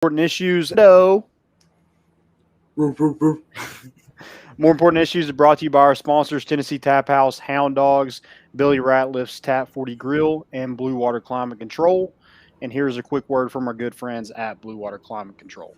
Important issues. No. More important issues are brought to you by our sponsors: Tennessee Tap House, Hound Dogs, Billy Ratliff's Tap 40 Grill, and Blue Water Climate Control. And here's a quick word from our good friends at Blue Water Climate Control.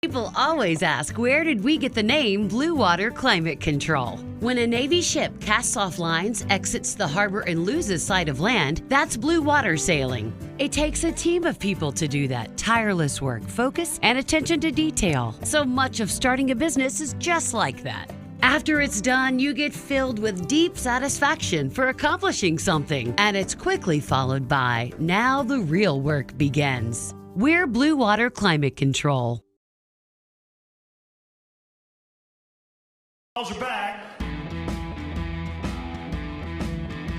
People always ask, where did we get the name Blue Water Climate Control? When a Navy ship casts off lines, exits the harbor, and loses sight of land, that's blue water sailing. It takes a team of people to do that. Tireless work, focus, and attention to detail. So much of starting a business is just like that. After it's done, you get filled with deep satisfaction for accomplishing something. And it's quickly followed by, now the real work begins. We're Blue Water Climate Control. Are back.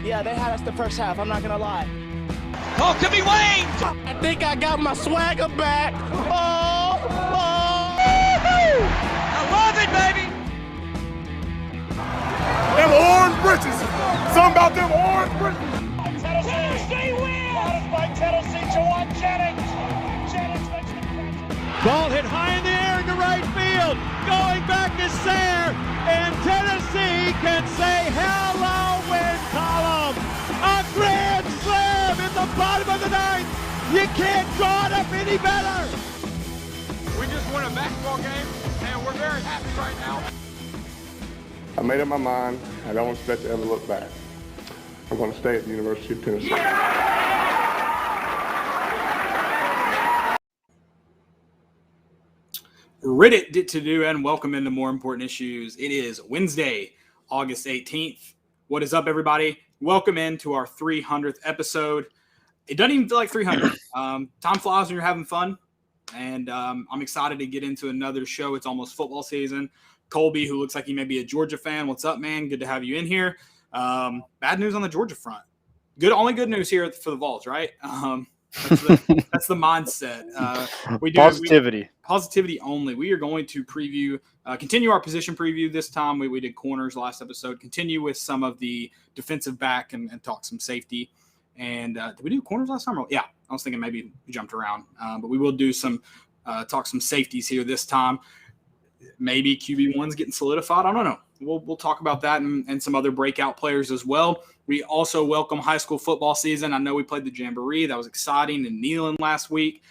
Yeah, they had us the first half, I'm not gonna lie. Oh, could be Wayne! I think I got my swagger back. Oh! I love it, baby! Them orange britches. Something about them orange britches. Tennessee wins! By Tennessee, Jawan Jennings. Jennings makes the catch. Ball hit high in the air into right field. Going back is Sayre. And Tennessee can say hello win column. A grand slam in the bottom of the ninth. You can't draw it up any better. We just won a basketball game, and we're very happy right now. I made up my mind. I don't expect to ever look back. I'm going to stay at the University of Tennessee. Reddit to do, and welcome into More Important Issues. It is Wednesday, August 18th. What is up, everybody? Welcome into our 300th episode. It doesn't even feel like 300. Time flies when you're having fun, and I'm excited to get into another show. It's almost football season. Colby, who looks like he may be a Georgia fan. What's up, man? Good to have you in here. Bad news on the Georgia front. Only good news here for the Vols, right? That's the mindset. Positivity only. We are going to continue our position preview this time. We did corners last episode. Continue with some of the defensive back and talk some safety. And did we do corners last time? Yeah, I was thinking maybe we jumped around. But we will do talk some safeties here this time. Maybe QB1's getting solidified. I don't know. We'll talk about that and some other breakout players as well. We also welcome high school football season. I know we played the Jamboree. That was exciting in Neyland last week.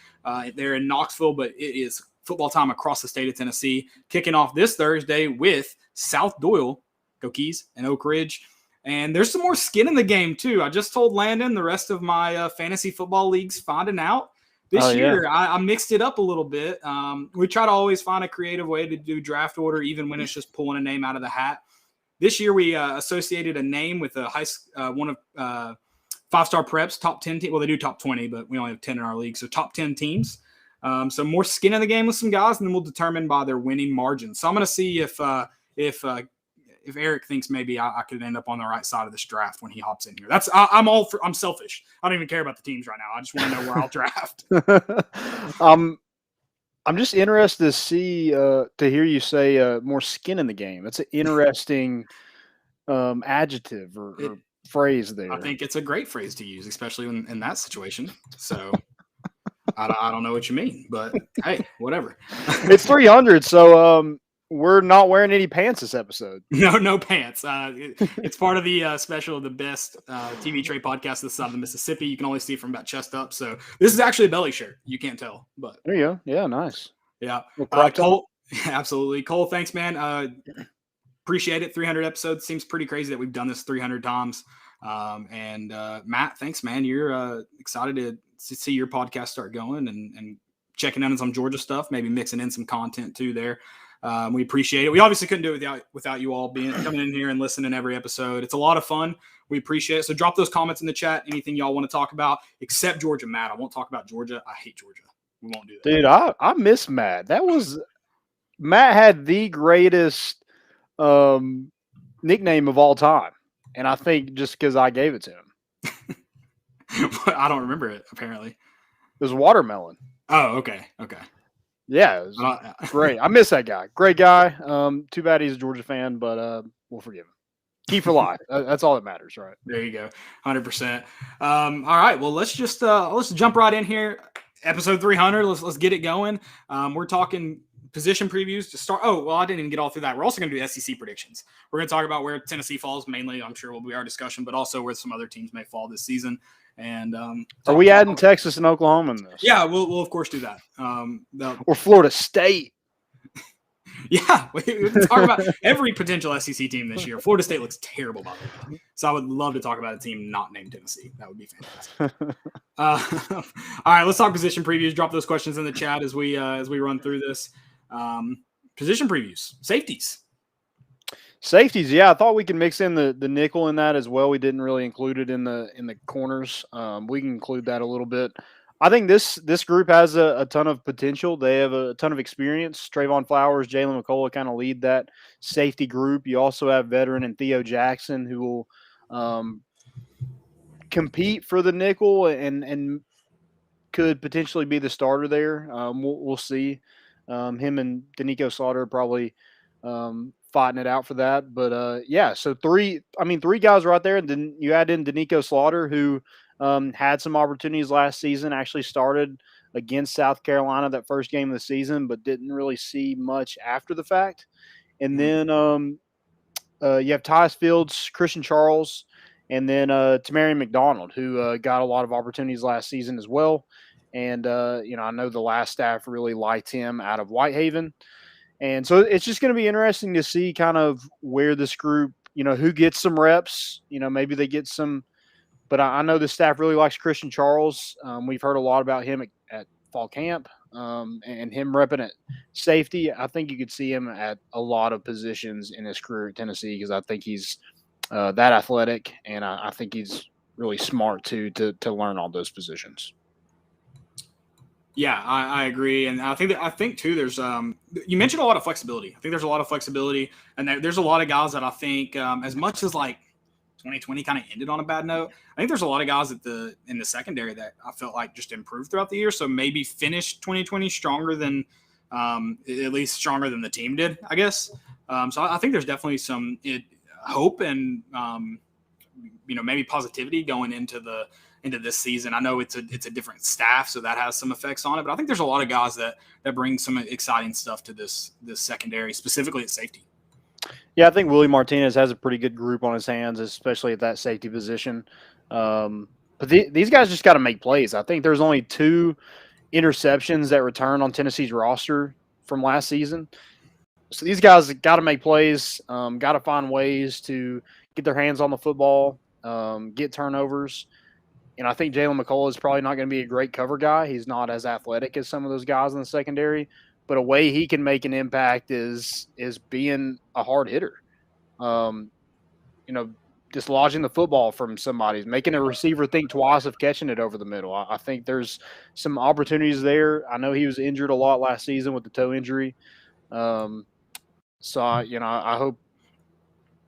They're in Knoxville, but it is football time across the state of Tennessee. Kicking off this Thursday with South Doyle, go Keys, and Oak Ridge. And there's some more skin in the game, too. I just told Landon the rest of my fantasy football leagues finding out. This year, I mixed it up a little bit. We try to always find a creative way to do draft order, even when it's just pulling a name out of the hat. This year, we associated a name with one of five-star preps, top 10 teams. Well, they do top 20, but we only have 10 in our league, so top 10 teams. So more skin in the game with some guys, and then we'll determine by their winning margin. So I'm going to see if Eric thinks maybe I could end up on the right side of this draft when he hops in here. I'm selfish. I don't even care about the teams right now. I just want to know where I'll draft. I'm just interested to see to hear you say more skin in the game. That's an interesting adjective or phrase there. I think it's a great phrase to use, especially in that situation. So I don't know what you mean, but hey, whatever. It's 300, so we're not wearing any pants this episode. No pants. It's part of the special, the best TV trade podcast this side of the Mississippi. You can only see from about chest up. So this is actually a belly shirt. You can't tell, but there you go. Yeah, nice. Yeah. Cole, absolutely. Cole, thanks, man. Appreciate it. 300 episodes. Seems pretty crazy that we've done this 300 times. And Matt, thanks, man. You're excited to see your podcast start going and checking in on some Georgia stuff, maybe mixing in some content too there. We appreciate it. We obviously couldn't do it without you all coming in here and listening every episode. It's a lot of fun. We appreciate it. So drop those comments in the chat. Anything y'all want to talk about, except Georgia. Matt, I won't talk about Georgia. I hate Georgia. We won't do that. Dude, I miss Matt. Matt had the greatest nickname of all time. And I think just because I gave it to him. I don't remember it, apparently. It was Watermelon. Oh, okay. Yeah, it was great. I miss that guy. Great guy. Too bad he's a Georgia fan, but we'll forgive him. Keep for life. That's all that matters, right? There you go. 100%. All right. Well, let's jump right in here. episode 300. Let's get it going. We're talking position previews to start. Oh, well, I didn't even get all through that. We're also going to do SEC predictions. We're going to talk about where Tennessee falls mainly. I'm sure will be our discussion, but also where some other teams may fall this season. And are we adding Texas and Oklahoma in this? Yeah, we'll of course do that. Or Florida State. Yeah, we can talk about every potential SEC team this year. Florida State looks terrible, by the way. So I would love to talk about a team not named Tennessee. That would be fantastic. All right, let's talk position previews. Drop those questions in the chat as we run through this. Position previews, safeties. Safeties, yeah, I thought we could mix in the nickel in that as well. We didn't really include it in the corners. We can include that a little bit. I think this group has a ton of potential. They have a ton of experience. Trayvon Flowers, Jalen McCullough kind of lead that safety group. You also have veteran and Theo Jackson who will compete for the nickel and could potentially be the starter there. We'll see. Him and Danico Slaughter probably fighting it out for that. But yeah, so three guys right there. And then you add in Danico Slaughter, who had some opportunities last season, actually started against South Carolina that first game of the season, but didn't really see much after the fact. And then you have Tyus Fields, Christian Charles, and then Tamarion McDonald, who got a lot of opportunities last season as well. And, I know the last staff really liked him out of Whitehaven. And so it's just going to be interesting to see kind of where this group, who gets some reps, maybe they get some. But I know the staff really likes Christian Charles. We've heard a lot about him at fall camp and him repping at safety. I think you could see him at a lot of positions in his career at Tennessee because I think he's that athletic, and I think he's really smart too to learn all those positions. Yeah, I agree, and I think too. There's you mentioned a lot of flexibility. I think there's a lot of flexibility, and there's a lot of guys that I think as much as like 2020 kind of ended on a bad note, I think there's a lot of guys in the secondary that I felt like just improved throughout the year. So maybe finished 2020 stronger than at least stronger than the team did, I guess. So I think there's definitely some hope and maybe positivity going into this season. I know it's a different staff, so that has some effects on it. But I think there's a lot of guys that bring some exciting stuff to this secondary, specifically at safety. Yeah, I think Willie Martinez has a pretty good group on his hands, especially at that safety position. But these guys just got to make plays. I think there's only 2 interceptions that return on Tennessee's roster from last season. So these guys got to make plays, got to find ways to get their hands on the football, get turnovers. And I think Jalen McCullough is probably not going to be a great cover guy. He's not as athletic as some of those guys in the secondary. But a way he can make an impact is being a hard hitter. Dislodging the football from somebody, making a receiver think twice of catching it over the middle. I think there's some opportunities there. I know he was injured a lot last season with the toe injury. So I hope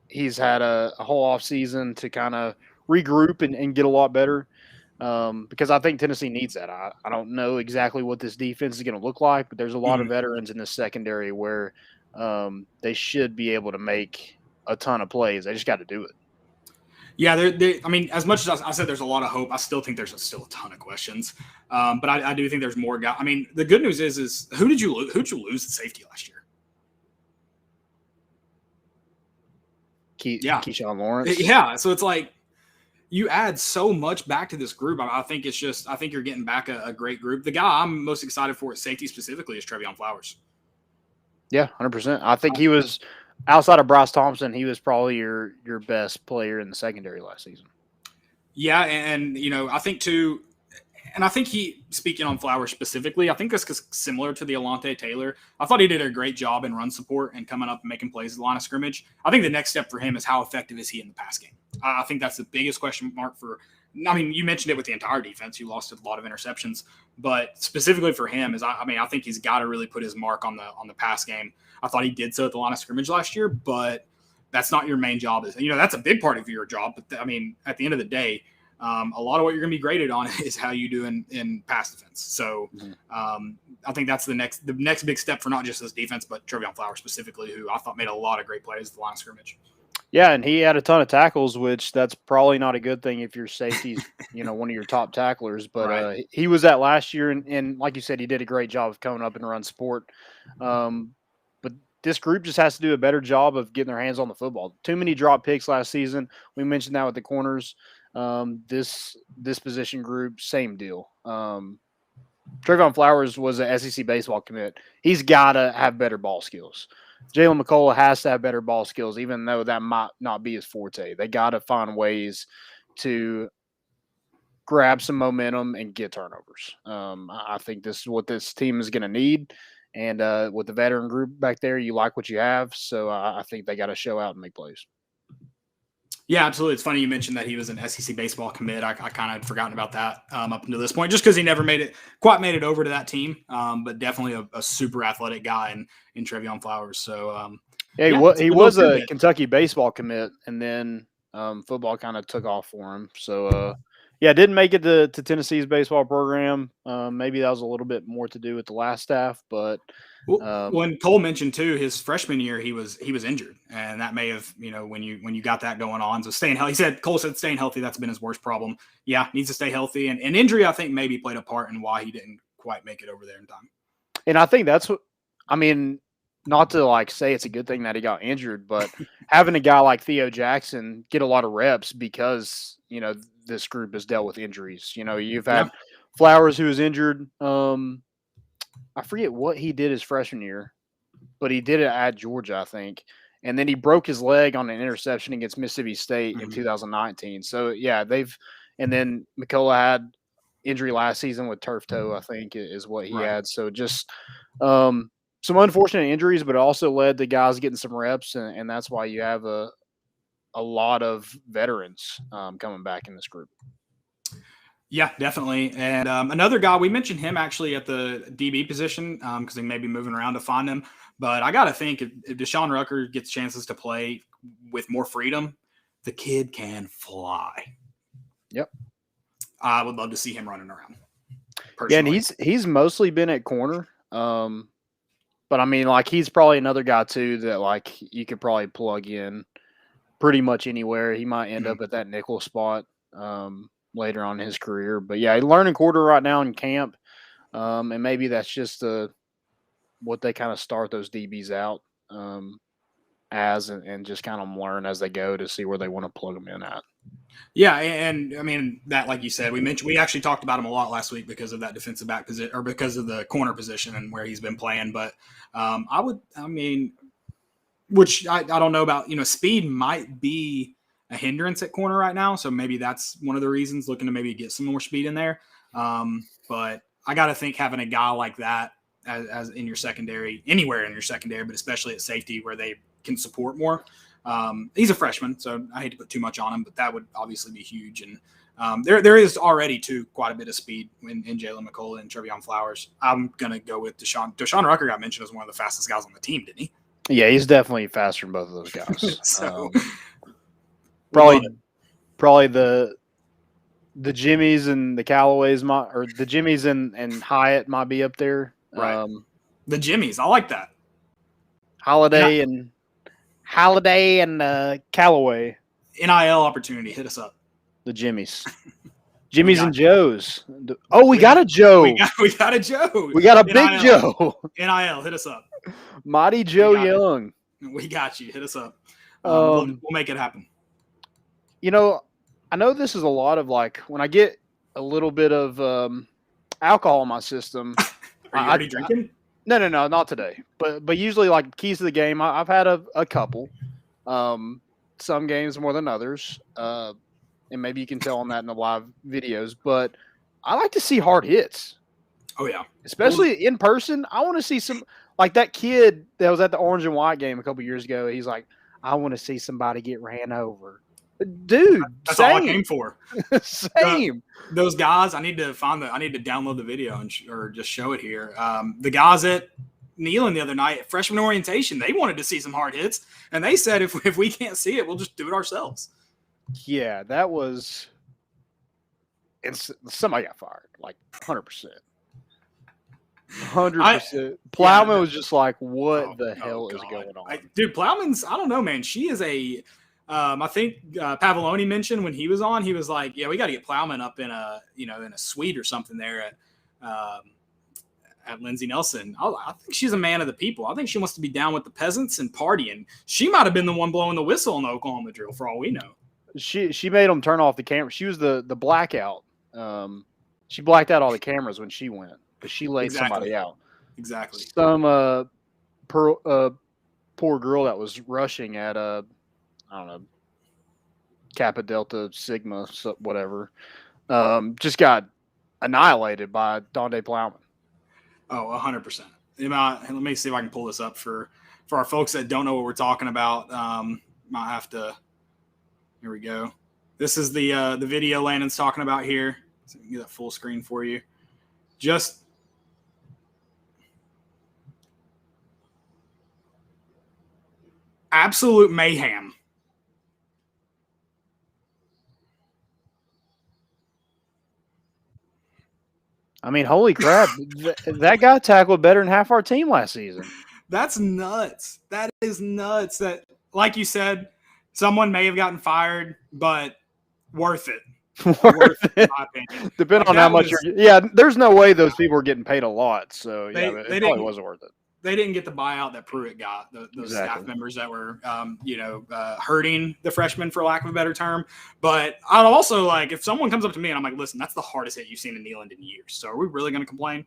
he's had a whole off season to kind of regroup and get a lot better. Because I think Tennessee needs that. I don't know exactly what this defense is going to look like, but there's a lot of veterans in the secondary where they should be able to make a ton of plays. They just got to do it. Yeah, as much as I said there's a lot of hope, I still think there's still a ton of questions. But I do think there's more guys. I mean, the good news is who'd you lose at safety last year? Keyshawn Lawrence. Yeah, so it's like you add so much back to this group. I think you're getting back a great group. The guy I'm most excited for at safety specifically is Trayvon Flowers. Yeah, 100%. I think he was, outside of Bryce Thompson, he was probably your best player in the secondary last season. Yeah, and I think too, and I think speaking on Flowers specifically, I think this is similar to the Alante Taylor. I thought he did a great job in run support and coming up and making plays at the line of scrimmage. I think the next step for him is how effective is he in the pass game. I think that's the biggest question mark you mentioned it with the entire defense. You lost a lot of interceptions, but specifically for him I think he's got to really put his mark on the pass game. I thought he did so at the line of scrimmage last year, but that's not your main job. That's a big part of your job. But at the end of the day, a lot of what you're going to be graded on is how you do in pass defense. So I think that's the next big step for not just this defense, but Trayvon Flowers specifically, who I thought made a lot of great plays at the line of scrimmage. Yeah, and he had a ton of tackles, which that's probably not a good thing if your safety's, one of your top tacklers. But Right. he was that last year, and like you said, he did a great job of coming up and run support. But this group just has to do a better job of getting their hands on the football. Too many drop picks last season. We mentioned that with the corners. This position group, same deal. Trayvon Flowers was an SEC baseball commit. He's got to have better ball skills. Jalen McCullough has to have better ball skills, even though that might not be his forte. They got to find ways to grab some momentum and get turnovers. I think this is what this team is going to need. And with the veteran group back there, you like what you have. So I think they got to show out and make plays. Yeah, absolutely. It's funny you mentioned that he was an SEC baseball commit. I kind of had forgotten about that up until this point, just because he never quite made it over to that team. But definitely a super athletic guy in Trayvon Flowers. So he was a Kentucky baseball commit, and then football kind of took off for him. So didn't make it to Tennessee's baseball program. Maybe that was a little bit more to do with the last staff, but. When Cole mentioned too, his freshman year he was injured, and that may have when you got that going on. So Cole said staying healthy, that's been his worst problem. Yeah, needs to stay healthy, and injury I think maybe played a part in why he didn't quite make it over there in time. And I think that's what not to say it's a good thing that he got injured, but having a guy like Theo Jackson get a lot of reps because this group has dealt with injuries. You've had Flowers who was injured. I forget what he did his freshman year, but he did it at Georgia, I think. And then he broke his leg on an interception against Mississippi State in 2019. So, and then McCullough had injury last season with turf toe, I think, is what he had. So just some unfortunate injuries, but it also led to guys getting some reps, and that's why you have a lot of veterans coming back in this group. Yeah, definitely. And another guy, we mentioned him actually at the DB position because they may be moving around to find him. But I got to think if Deshaun Rucker gets chances to play with more freedom, the kid can fly. Yep. I would love to see him running around. Personally. Yeah, and he's mostly been at corner. But he's probably another guy too that you could probably plug in pretty much anywhere. He might end up at that nickel spot. Later on in his career. But yeah, he's learning quarter right now in camp. And maybe that's just what they kind of start those DBs out as and just kind of learn as they go to see where they want to plug them in at. Yeah, and that, like you said, we actually talked about him a lot last week because of that defensive back position or because of the corner position and where he's been playing. But which I don't know about, speed might be a hindrance at corner right now. So maybe that's one of the reasons, looking to maybe get some more speed in there. But I got to think having a guy like that as in your secondary, anywhere in your secondary, but especially at safety where they can support more. He's a freshman, so I hate to put too much on him, but that would obviously be huge. And there is already quite a bit of speed in Jalen McCullough and Trayvon Flowers. I'm going to go with Deshaun. Deshaun Rucker got mentioned as one of the fastest guys on the team, didn't he? Yeah, he's definitely faster than both of those guys. So probably the Jimmies and the Callaways or the Jimmies and Hyatt might be up there. Right. The Jimmies, I like that. Holiday and Callaway. NIL opportunity, hit us up. The Jimmies. Jimmy's and Joe's. We got a Joe. We got a Joe. We got a big Joe. NIL, hit us up. Mighty Joe Young. We got you. Hit us up. We'll make it happen. I know this is a lot of when I get a little bit of alcohol in my system. Are you already drinking? No, not today. But usually keys to the game, I've had a couple. Some games more than others. And maybe you can tell on that in the live videos. But I like to see hard hits. Oh, yeah. Especially in person. I want to see some that kid that was at the orange and white game a couple years ago. He's like, I want to see somebody get ran over. Dude, that's all I came for. Same. Those guys, I need to download the video or just show it here. The guys at Neyland the other night at freshman orientation, they wanted to see some hard hits, and they said if we can't see it, we'll just do it ourselves. Yeah, that was. And somebody got fired, 100%. 100%. Plowman was just what the hell is going on? Dude, Plowman's, I don't know, man. She is I think Pavoloni mentioned when he was on, he was like, "Yeah, we got to get Plowman up in a suite or something there at Lindsey Nelson." I think she's a man of the people. I think she wants to be down with the peasants and partying. She might have been the one blowing the whistle in the Oklahoma drill, for all we know. She made them turn off the camera. She was the blackout. She blacked out all the cameras when she went because she laid somebody out. Exactly. Some poor girl that was rushing at I don't know, Kappa Delta Sigma whatever, just got annihilated by Donde Plowman. Oh, 100%. Let me see if I can pull this up for our folks that don't know what we're talking about. Might have to. Here we go. This is the video Landon's talking about here. So I can get that full screen for you. Just absolute mayhem. I mean, holy crap. That guy tackled better than half our team last season. That's nuts. That is nuts. That, like you said, someone may have gotten fired, but worth it. Worth it, in my opinion. Depending on how much there's no way those people are getting paid a lot. So, it probably wasn't worth it. They didn't get the buyout that Pruitt got, those staff members that were, hurting the freshmen, for lack of a better term. But I'd also, like, if someone comes up to me and I'm like, listen, that's the hardest hit you've seen in Neyland in years. So are we really going to complain?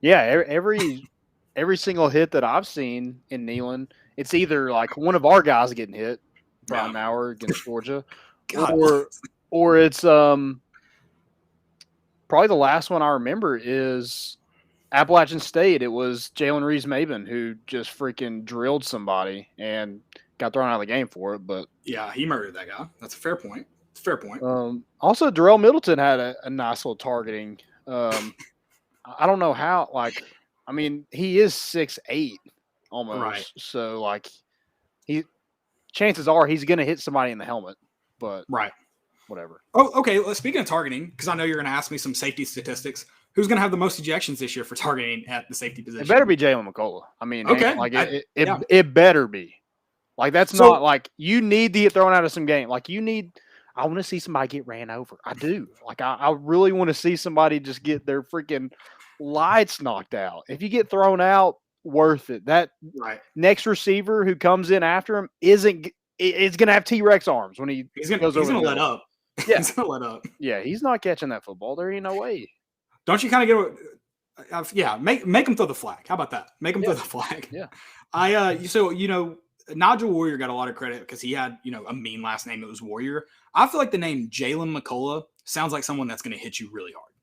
Yeah, every single hit that I've seen in Neyland, it's either like one of our guys getting hit, Brian Maurer against Georgia, or it's probably the last one I remember is Appalachian State. It was Jalen Reeves-Maben who just freaking drilled somebody and got thrown out of the game for it. But yeah, he murdered that guy. That's a fair point. It's a fair point. Also, Darrell Middleton had a nice little targeting. I don't know how. Like, I mean, he is 6'8" almost. Right. So, like, chances are he's going to hit somebody in the helmet. But right. Whatever. Oh, okay. Well, speaking of targeting, because I know you're going to ask me some safety statistics. Who's going to have the most ejections this year for targeting at the safety position? It better be Jalen McCullough. I mean, okay. Like it better be. Like, that's not like you need to get thrown out of some game. Like, I want to see somebody get ran over. I do. Like, I really want to see somebody just get their freaking lights knocked out. If you get thrown out, worth it. That next receiver who comes in after him is going to have T-Rex arms when he's going to let up. Yeah. He's going to let up. Yeah, he's not catching that football. There ain't no way. Don't you kind of get make him throw the flag. How about that? Make him throw the flag. Yeah. Nigel Warrior got a lot of credit because he had, a mean last name. It was Warrior. I feel like the name Jalen McCullough sounds like someone that's going to hit you really hard.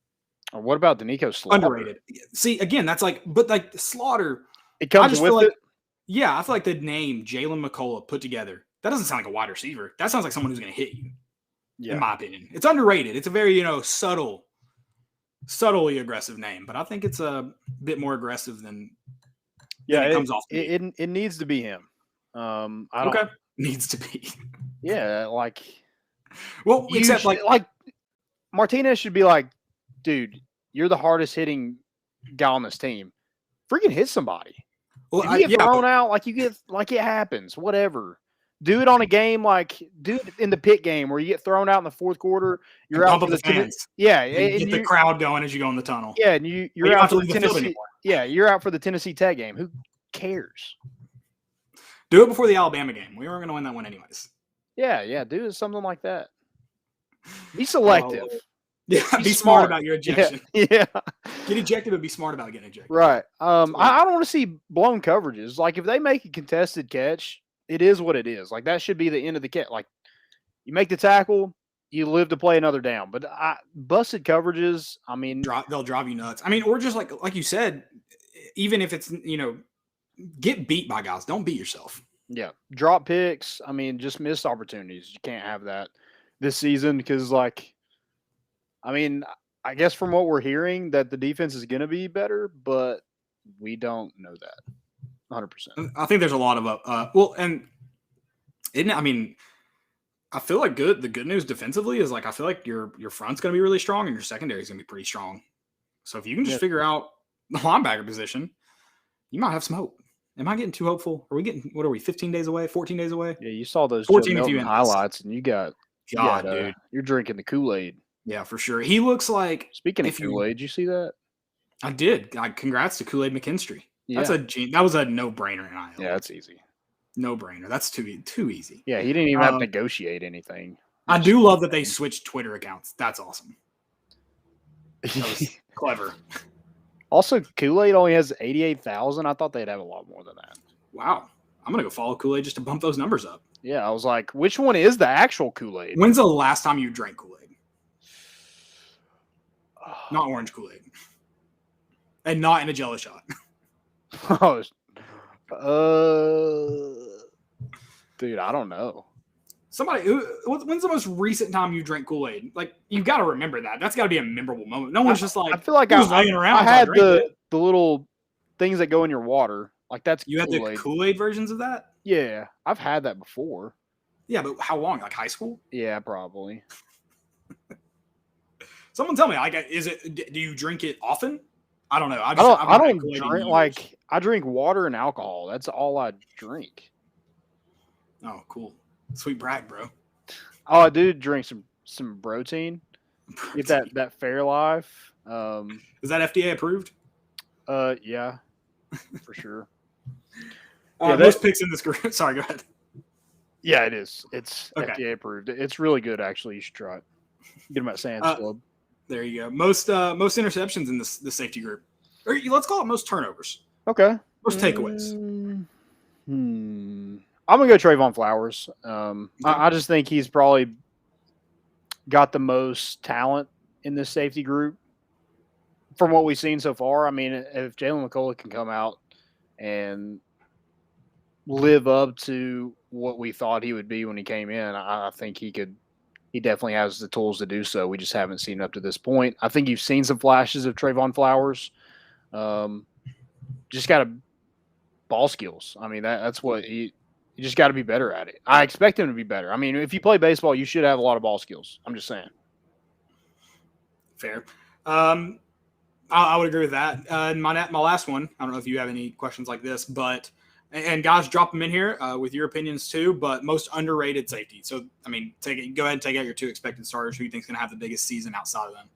Or what about Danico Slaughter? Underrated. See, again, that's but Slaughter. It comes with it. Yeah, I feel like the name Jalen McCullough put together, that doesn't sound like a wide receiver. That sounds like someone who's going to hit you. Yeah. In my opinion, it's underrated. It's a very subtly aggressive name, but I think it's a bit more aggressive than it comes off. It needs to be him. Needs to be. Yeah, like. Well, except like Martinez should be like, dude, you're the hardest hitting guy on this team. Freaking hit somebody. Well, if you get thrown out, it happens. Whatever. Do it on a game do it in the pit game where you get thrown out in the fourth quarter. You're out for the fans. And get the crowd going as you go in the tunnel. Yeah, and you're out for the Tennessee. Yeah, you're out for the Tennessee Tech game. Who cares? Do it before the Alabama game. We weren't going to win that one anyways. Yeah, do something like that. Be selective. Be smart about your ejection. Yeah. Get ejected, but be smart about getting ejected. Right. I don't want to see blown coverages. Like, if they make a contested catch, it is what it is. Like, that should be the end of the catch. Like, you make the tackle, you live to play another down. But busted coverages, I mean, they'll drive you nuts. I mean, or just like you said, even if it's get beat by guys, don't beat yourself. Yeah, drop picks. I mean, just missed opportunities. You can't have that this season because, I guess from what we're hearing, that the defense is going to be better, but we don't know that 100%. I think there's a lot of I feel like the good news defensively is I feel like your front's going to be really strong and your secondary is going to be pretty strong. So if you can just figure out the linebacker position, you might have some hope. Am I getting too hopeful? Are we getting, what are we, 15 days away, 14 days away? Yeah, you saw those 14 Joe if you Milton end this. highlights, and you got dude. you're drinking the Kool-Aid. Yeah, for sure. He looks like. Speaking of Kool-Aid, did you see that? I did. Congrats to Kool-Aid McKinstry. Yeah. That was a no-brainer in IL. Yeah, that's easy. No-brainer. That's too easy. Yeah, he didn't even have to negotiate anything. I do love that they switched Twitter accounts. That's awesome. That was clever. Also, Kool-Aid only has 88,000. I thought they'd have a lot more than that. Wow. I'm going to go follow Kool-Aid just to bump those numbers up. Yeah, I was like, which one is the actual Kool-Aid? When's the last time you drank Kool-Aid? Not orange Kool-Aid. And not in a Jello shot. Dude, I don't know. When's the most recent time you drank Kool-Aid? Like, you got to remember that. That's got to be a memorable moment. No one's just like, I feel like I was laying around. I had the little things that go in your water. Like, that's you had the Kool-Aid versions of that? Yeah, I've had that before. Yeah, but how long? Like high school? Yeah, probably. Someone tell me, like, do you drink it often? I don't know. I don't drink, like, I drink water and alcohol. That's all I drink. Oh, cool. Sweet brag, bro. Oh, I do drink some protein. Get that Fairlife. Is that FDA approved? Yeah, for sure. Most picks in this group. Sorry, go ahead. Yeah, it is. It's okay. FDA approved. It's really good, actually. You should try it. Get them at Sam's Club. There you go. Most interceptions in the safety group. Or let's call it most turnovers. Okay. Most takeaways. I'm gonna go Trayvon Flowers. I just think he's probably got the most talent in this safety group from what we've seen so far. I mean, if Jalen McCullough can come out and live up to what we thought he would be when he came in, I think he could. He definitely has the tools to do so. We just haven't seen up to this point. I think you've seen some flashes of Trayvon Flowers. Just got ball skills. I mean, that's what you just got to be better at it. I expect him to be better. I mean, if you play baseball, you should have a lot of ball skills. I'm just saying. Fair. I would agree with that. My last one, I don't know if you have any questions like this, but and guys, drop them in here with your opinions too. But most underrated safety. So, I mean, go ahead and take out your two expected starters. Who you think is going to have the biggest season outside of them?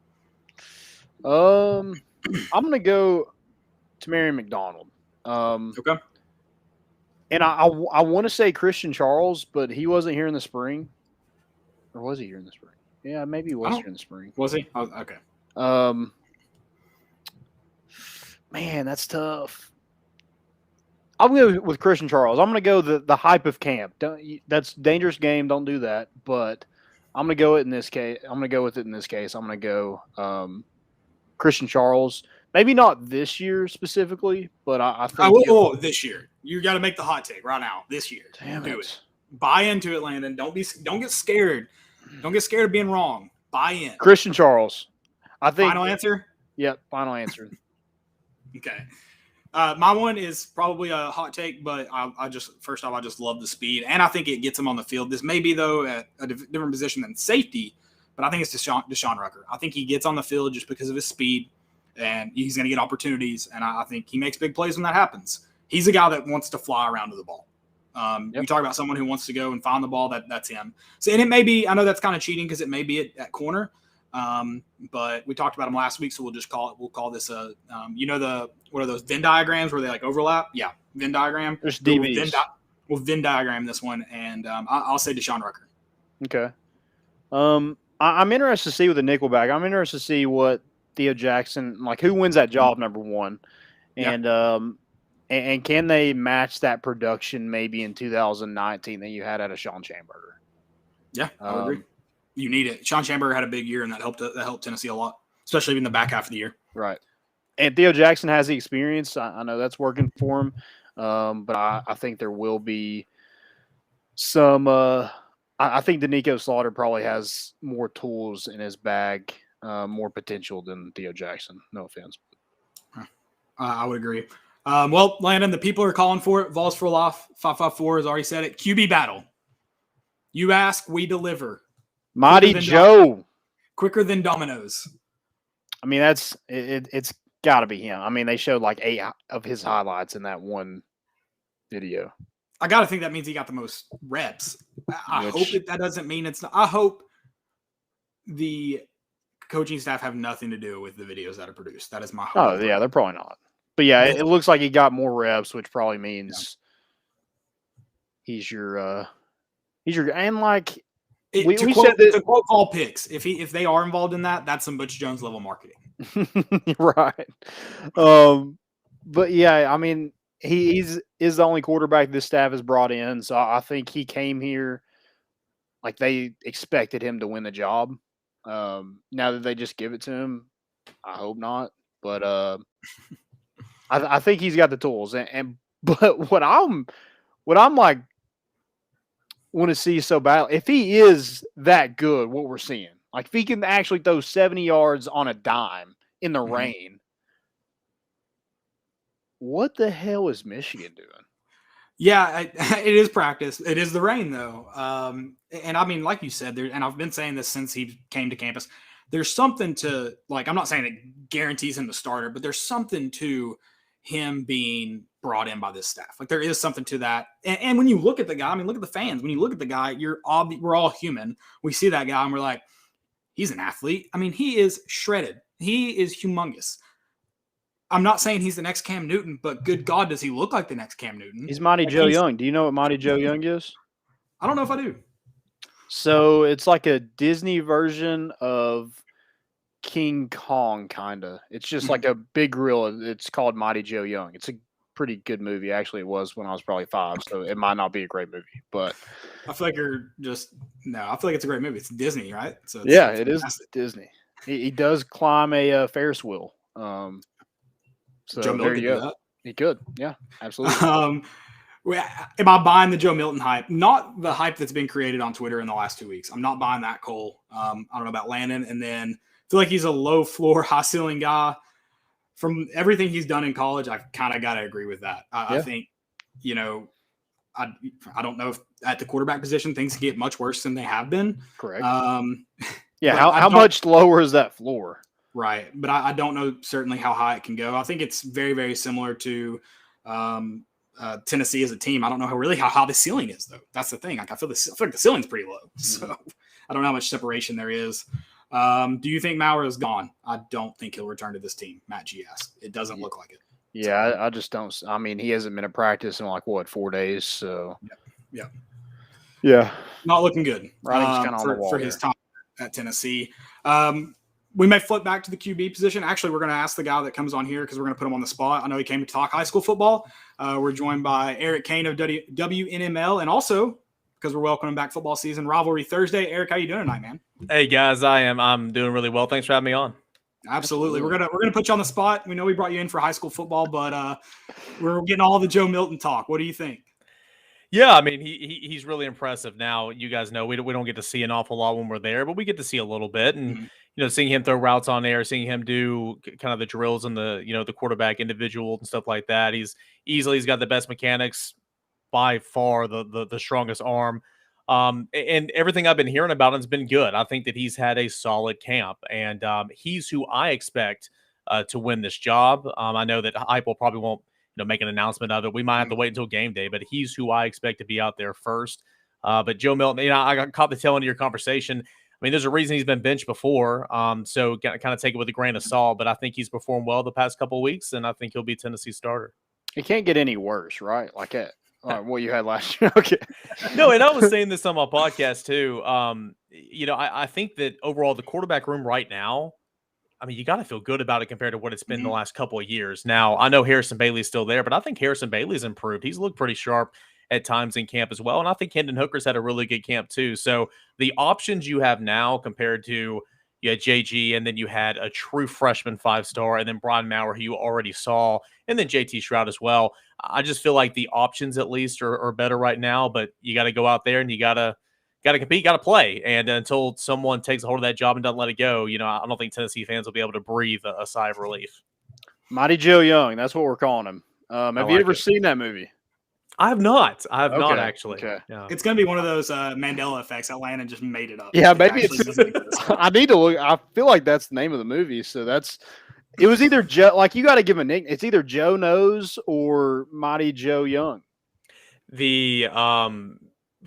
I'm going to go Tamarion McDonald. Okay. And I want to say Christian Charles, but he wasn't here in the spring. Or was he here in the spring? Yeah, maybe he was here in the spring. Was he? Oh, okay. Man, that's tough. I'm going to go with Christian Charles. I'm going to go the hype of camp. That's a dangerous game. Don't do that. But I'm going to go it in this case. I'm going to go with it in this case. I'm going to go Christian Charles. Maybe not this year specifically, but I think this year. You got to make the hot take right now. This year. Damn do it. Buy into it, Landon. Don't get scared. Don't get scared of being wrong. Buy in. Christian Charles. I think. Final answer? Yep, final answer. Okay. My one is probably a hot take, but I just love the speed, and I think it gets him on the field. This may be, though, at a different position than safety, but I think it's Deshaun Rucker. I think he gets on the field just because of his speed, and he's going to get opportunities, and I think he makes big plays when that happens. He's a guy that wants to fly around to the ball. You talk about someone who wants to go and find the ball, that's him. So, and it may be, I know that's kind of cheating because it may be at corner, but we talked about him last week, so we'll call this a, what are those Venn diagrams where they like overlap? Yeah, Venn diagram. There's DBs. We'll Venn diagram this one, and I'll say Deshaun Rucker. Okay. I'm interested to see with the Nickelback. I'm interested to see what Theo Jackson, like who wins that job, number one, and can they match that production maybe in 2019 that you had out of Sean Schamberger? Yeah, I would agree. You need it. Sean Schamberger had a big year, and that helped Tennessee a lot, especially in the back half of the year. Right. And Theo Jackson has the experience. I know that's working for him, but I think there will be some. I think Danico Slaughter probably has more tools in his bag, more potential than Theo Jackson. No offense. I would agree. Well, Landon, the people are calling for it. Vols for Life 554 has already said it. QB battle. You ask, we deliver. Mighty Joe. Quicker than dominoes. I mean, it's got to be him. I mean, they showed like 8 of his highlights in that one video. I got to think that means he got the most reps. I hope that doesn't mean it's not. I hope the coaching staff have nothing to do with the videos that are produced. That is my hope. Oh, yeah, they're probably not. But, yeah, it looks like he got more reps, which probably means he's your and, like, we said that. To quote Paul Picks, if they are involved in that, that's some Butch Jones level marketing. Right. But, yeah, I mean, he is the only quarterback this staff has brought in, so I think he came here like they expected him to win the job. Now that they just give it to him, I hope not. But I think he's got the tools. But what I'm like want to see so bad, if he is that good, what we're seeing, like if he can actually throw 70 yards on a dime in the rain. What the hell is Michigan doing? Yeah, it is practice. It is the rain, though. And I mean, like you said, and I've been saying this since he came to campus, there's something to, like, I'm not saying it guarantees him the starter, but there's something to him being brought in by this staff. Like, there is something to that. And when you look at the guy, I mean, look at the fans. When you look at the guy, we're all human. We see that guy and we're like, he's an athlete. I mean, he is shredded. He is humongous. I'm not saying he's the next Cam Newton, but good God, does he look like the next Cam Newton? He's Mighty Joe Young. Do you know what Mighty Joe Young is? I don't know if I do. So it's like a Disney version of King Kong, kind of. It's just like a big gorilla. It's called Mighty Joe Young. It's a pretty good movie. Actually, it was when I was probably 5, so it might not be a great movie. But I feel like I feel like it's a great movie. It's Disney, right? So it is Disney. He does climb a Ferris wheel. So Joe Milton there you go. He could. Yeah, absolutely. Am I buying the Joe Milton hype? Not the hype that's been created on Twitter in the last 2 weeks. I'm not buying that, Cole. I don't know about Landon. And then I feel like he's a low floor, high ceiling guy. From everything he's done in college, I kind of got to agree with that. I think, I don't know if at the quarterback position things get much worse than they have been. Correct. How much lower is that floor? Right. But I don't know certainly how high it can go. I think it's very, very similar to Tennessee as a team. I don't know how high the ceiling is, though. That's the thing. Like I feel like the ceiling's pretty low. So I don't know how much separation there is. Do you think Maurer is gone? I don't think he'll return to this team, Matt G asked. It doesn't look like it. Yeah, I just don't. I mean, he hasn't been at practice in 4 days. So yeah, not looking good for his time at Tennessee. We may flip back to the QB position. Actually, we're going to ask the guy that comes on here because we're going to put him on the spot. I know he came to talk high school football. We're joined by Eric Cain of WNML, and also because we're welcoming back football season, Rivalry Thursday. Eric, how you doing tonight, man? Hey guys, I'm doing really well. Thanks for having me on. Absolutely. We're gonna put you on the spot. We know we brought you in for high school football, but we're getting all the Joe Milton talk. What do you think? Yeah, I mean he's really impressive. Now you guys know we don't get to see an awful lot when we're there, but we get to see a little bit, and seeing him throw routes on air, seeing him do kind of the drills and the quarterback individual and stuff like that. He's got the best mechanics, by far the strongest arm. And everything I've been hearing about him has been good. I think that he's had a solid camp, and he's who I expect to win this job. I know that Heupel probably won't make an announcement of it. We might have to wait until game day, but he's who I expect to be out there first. But Joe Milton, I got caught the tail end of your conversation. I mean, there's a reason he's been benched before, so kind of take it with a grain of salt. But I think he's performed well the past couple of weeks, and I think he'll be Tennessee's starter. It can't get any worse, right? Like it. What you had last year. Okay. No, and I was saying this on my podcast too. I think that overall the quarterback room right now, I mean, you got to feel good about it compared to what it's been the last couple of years. Now, I know Harrison Bailey's still there, but I think Harrison Bailey's improved. He's looked pretty sharp at times in camp as well. And I think Hendon Hooker's had a really good camp too. So the options you have now compared to JG, and then you had a true freshman 5-star, and then Brian Maurer, who you already saw, and then JT Shroud as well. I just feel like the options at least are better right now, but you got to go out there and you got to compete, got to play. And until someone takes a hold of that job and doesn't let it go, I don't think Tennessee fans will be able to breathe a sigh of relief. Mighty Joe Young, that's what we're calling him. Have you ever seen that movie? I have not. I have not actually. Okay. Yeah. It's going to be one of those Mandela effects. Atlanta just made it up. Yeah, maybe I need to look. I feel like that's the name of the movie. So it was either Joe. Like you got to give him a nickname. It's either Joe Knows or Mighty Joe Young. the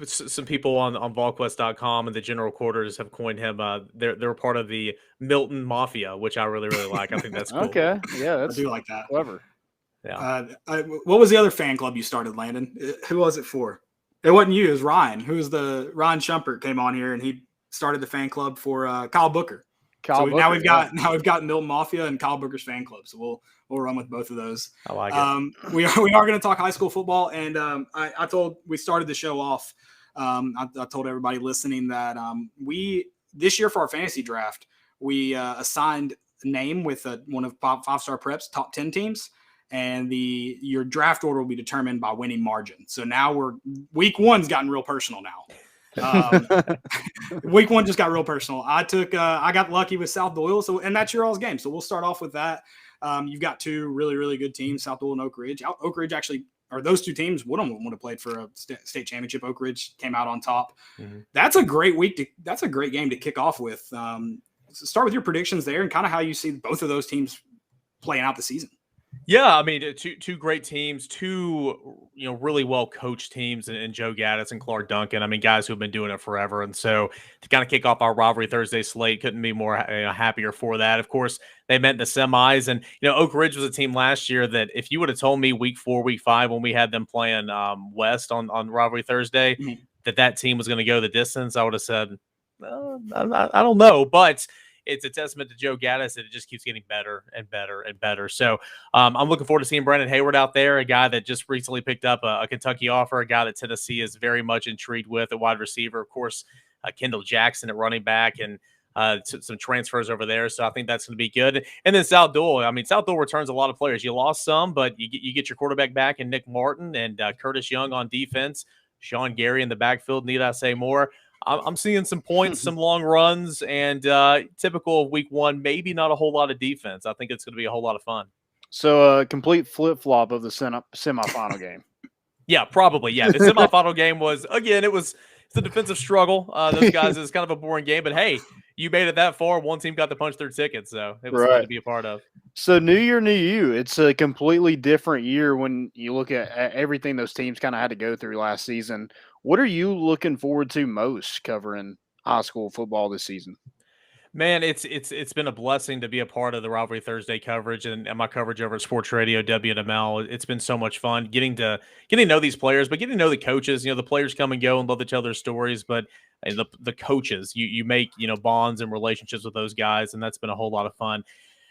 some people on VolQuest.com and the general quarters have coined him. They're part of the Milton Mafia, which I really like. I think that's cool. Okay, yeah, I that's do like that. clever. Yeah. What was the other fan club you started, Landon? Who was it for? It wasn't you. It was Ryan. Ryan Shumpert came on here and he started the fan club for Kyle Booker. Now we've got Milton Mafia and Kyle Booker's fan club. So we'll run with both of those. I like it. We are going to talk high school football, and we started the show off. I told everybody listening that this year for our fantasy draft we assigned a name with one of 5-star preps top 10 teams, and your draft order will be determined by winning margin. So now week one's gotten real personal now. Week one just got real personal. I got lucky with South Doyle, and that's your all's game. So we'll start off with that. You've got two really, really good teams, South Doyle and Oak Ridge. Oak Ridge actually, or those two teams would have played for a state championship. Oak Ridge came out on top. Mm-hmm. That's a great that's a great game to kick off with. Start with your predictions there and kind of how you see both of those teams playing out the season. Yeah, I mean, two great teams, two really well coached teams, and Joe Gaddis and Clark Duncan. I mean, guys who have been doing it forever, and so to kind of kick off our Rivalry Thursday slate, couldn't be more happier for that. Of course, they met in the semis, and Oak Ridge was a team last year that if you would have told me week 4, week 5 when we had them playing West on Rivalry Thursday, mm-hmm. that team was going to go the distance, I would have said, I don't know, but it's a testament to Joe Gaddis that it just keeps getting better and better and better. So I'm looking forward to seeing Brandon Hayward out there, a guy that just recently picked up a Kentucky offer, a guy that Tennessee is very much intrigued with, a wide receiver. Of course, Kendall Jackson at running back, and some transfers over there. So I think that's going to be good. And then South Doyle. I mean, South Doyle returns a lot of players. You lost some, but you get your quarterback back in Nick Martin and Curtis Young on defense. Sean Gary in the backfield. Need I say more? I'm seeing some points, some long runs, and typical of week 1, maybe not a whole lot of defense. I think it's going to be a whole lot of fun. So a complete flip-flop of the semifinal game. Yeah, probably. Yeah, the semifinal game was, again, it's a defensive struggle. Those guys, it's kind of a boring game, but hey, you made it that far. One team got to punch their ticket, so it was fun to be a part of. So new year, new you. It's a completely different year when you look at everything those teams kind of had to go through last season. What are you looking forward to most covering high school football this season? Man, it's been a blessing to be a part of the Rivalry Thursday coverage and my coverage over at Sports Radio WNML. It's been so much fun getting to know these players, but getting to know the coaches. The players come and go and love each other's stories, but the coaches, you make bonds and relationships with those guys, and that's been a whole lot of fun.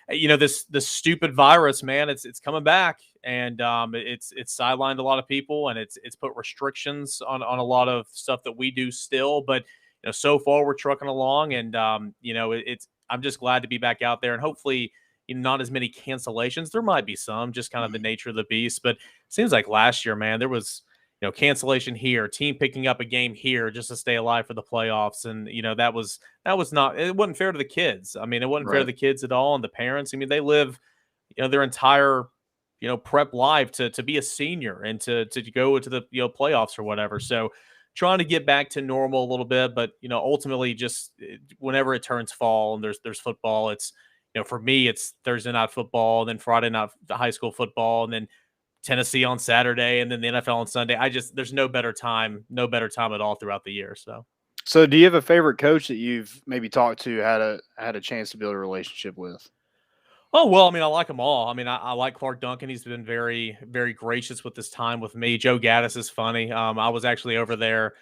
This stupid virus, man, it's coming back, and it's sidelined a lot of people, and it's put restrictions on a lot of stuff that we do still, but. So far we're trucking along, and I'm just glad to be back out there, and hopefully not as many cancellations. There might be some, just kind of the nature of the beast, but it seems like last year, man, there was cancellation here, team picking up a game here just to stay alive for the playoffs, and that was not, it wasn't fair to the kids. I mean, it wasn't fair to the kids at all, and the parents. I mean, they live their entire prep life to be a senior and to go to the playoffs or whatever. So trying to get back to normal a little bit, but ultimately just whenever it turns fall and there's football, it's for me it's Thursday night football, and then Friday night the high school football, and then Tennessee on Saturday, and then the NFL on Sunday. There's no better time at all throughout the year. So do you have a favorite coach that you've maybe talked to, had a chance to build a relationship with? Oh, well, I mean, I like them all. I mean, I like Clark Duncan. He's been very, very gracious with his time with me. Joe Gaddis is funny. I was actually over there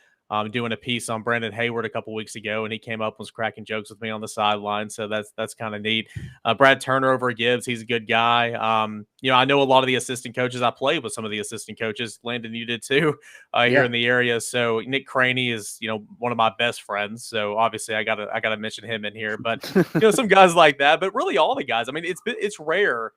doing a piece on Brandon Hayward a couple weeks ago, and he came up and was cracking jokes with me on the sideline. So that's kind of neat. Brad Turner over at Gibbs, he's a good guy. I know a lot of the assistant coaches. I played with some of the assistant coaches. Landon, you did too, here in the area. So Nick Craney is, one of my best friends. So obviously I gotta mention him in here. But some guys like that. But really all the guys. I mean, it's rare.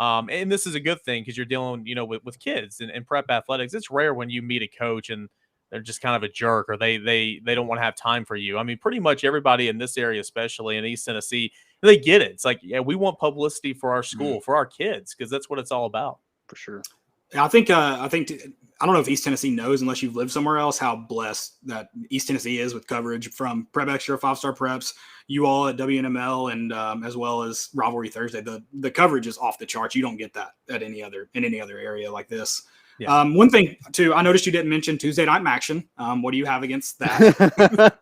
And this is a good thing because you're dealing, with kids and prep athletics. It's rare when you meet a coach and they're just kind of a jerk, or they don't want to have time for you. I mean, pretty much everybody in this area, especially in East Tennessee, they get it. It's like, yeah, we want publicity for our school, for our kids, because that's what it's all about. For sure. I think I don't know if East Tennessee knows, unless you've lived somewhere else, how blessed that East Tennessee is with coverage from Prep Extra, 5-star preps, you all at WNML, and as well as Rivalry Thursday. The coverage is off the charts. You don't get that in any other area like this. Yeah. One thing too, I noticed you didn't mention Tuesday night action. What do you have against that?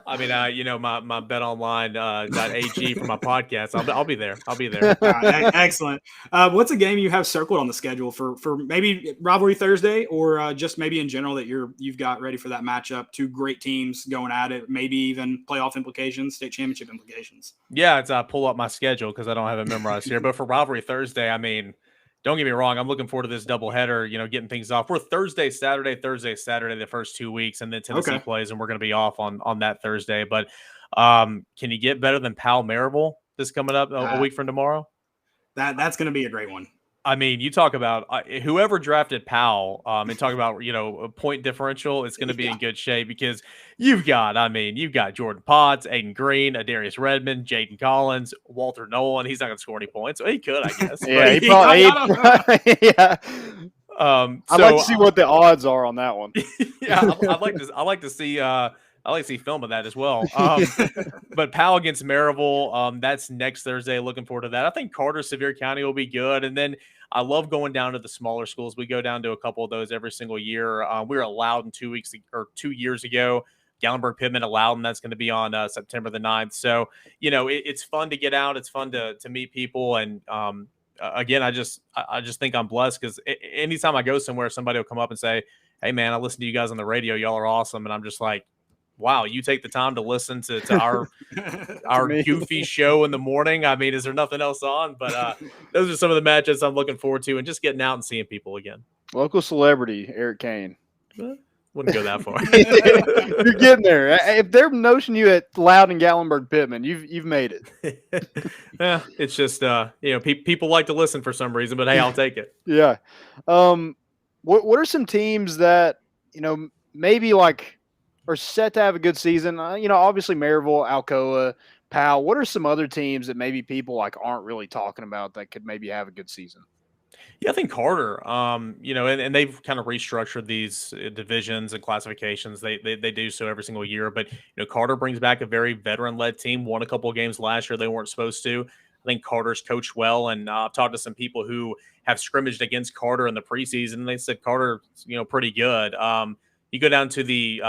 I mean, my betonline.ag for my podcast. I'll be there. I'll be there. Excellent. What's a game you have circled on the schedule for maybe rivalry Thursday, or just maybe in general that you've got ready for that matchup? Two great teams going at it, maybe even playoff implications, state championship implications. Yeah, it's pull up my schedule because I don't have it memorized here. But for rivalry Thursday, I mean, don't get me wrong, I'm looking forward to this doubleheader, getting things off. We're Thursday, Saturday, the first 2 weeks, and then Tennessee plays, and we're going to be off on that Thursday. But can you get better than Powell Maryville this coming up a week from tomorrow? That's going to be a great one. I mean, you talk about whoever drafted Powell and talk about, a point differential, it's going to be in good shape because you've got Jordan Potts, Aiden Green, Adarius Redmond, Jaden Collins, Walter Nolan. He's not going to score any points. So he could, I guess. Yeah, he probably, yeah. I'd like to see what the odds are on that one. Yeah, I'd like to see film of that as well. But Powell against Maryville, that's next Thursday. Looking forward to that. I think Carter Sevier County will be good. And then I love going down to the smaller schools. We go down to a couple of those every single year. We were allowed in 2 years ago. Gallenberg Pittman allowed, and that's going to be on September the 9th. So, it's fun to get out. It's fun to meet people. And again, I just think I'm blessed because anytime I go somewhere, somebody will come up and say, "Hey, man, I listen to you guys on the radio. Y'all are awesome." And I'm just like, wow, you take the time to listen to our goofy show in the morning. I mean, is there nothing else on? But those are some of the matches I'm looking forward to and just getting out and seeing people again. Local celebrity, Eric Cain. Wouldn't go that far. You're getting there. If they're notion you at Loud and Gallenberg Pittman, you've made it. Yeah, it's just people like to listen for some reason, but hey, I'll take it. Yeah. What are some teams that maybe are set to have a good season? Obviously Maryville, Alcoa, Powell. What are some other teams that maybe people aren't really talking about that could maybe have a good season? Yeah, I think Carter, and they've kind of restructured these divisions and classifications. They do so every single year. But, Carter brings back a very veteran-led team, won a couple of games last year they weren't supposed to. I think Carter's coached well, and I've talked to some people who have scrimmaged against Carter in the preseason, and they said Carter's, pretty good. You go down to the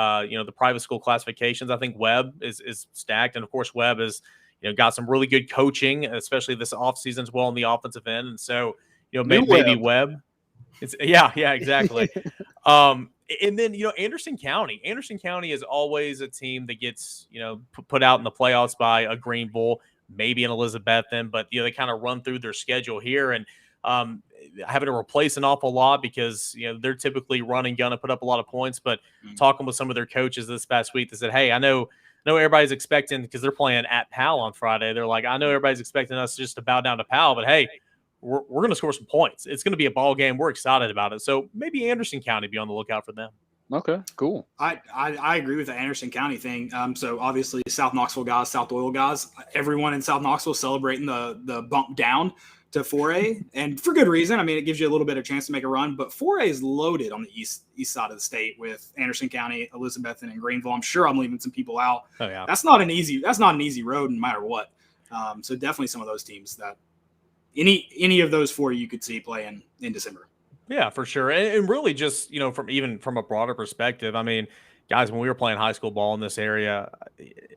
private school classifications. I think Webb is stacked, and of course Webb has got some really good coaching, especially this offseason as well on the offensive end. And so maybe Webb. It's yeah, exactly. And then Anderson County. Anderson County is always a team that gets put out in the playoffs by a Greenville, maybe an Elizabethan, but they kind of run through their schedule here and having to replace an awful lot because they're typically run and gun and put up a lot of points. But talking with some of their coaches this past week, they said, "Hey, I know everybody's expecting because they're playing at Powell on Friday. They're like, I know everybody's expecting us just to bow down to Powell, but hey, we're going to score some points. It's going to be a ball game. We're excited about it. So maybe Anderson County be on the lookout for them." Okay, cool. I agree with the Anderson County thing. So obviously South Knoxville guys, South Doyle guys, everyone in South Knoxville celebrating the bump down to 4A, and for good reason. I mean, it gives you a little bit of chance to make a run, but 4A is loaded on the east side of the state with Anderson County, Elizabethan, and Greenville. I'm sure I'm leaving some people out. Oh yeah, that's not an easy road, no matter what. So definitely some of those teams that any of those four you could see playing in December. Yeah, for sure. And really just, from a broader perspective, I mean, guys, when we were playing high school ball in this area,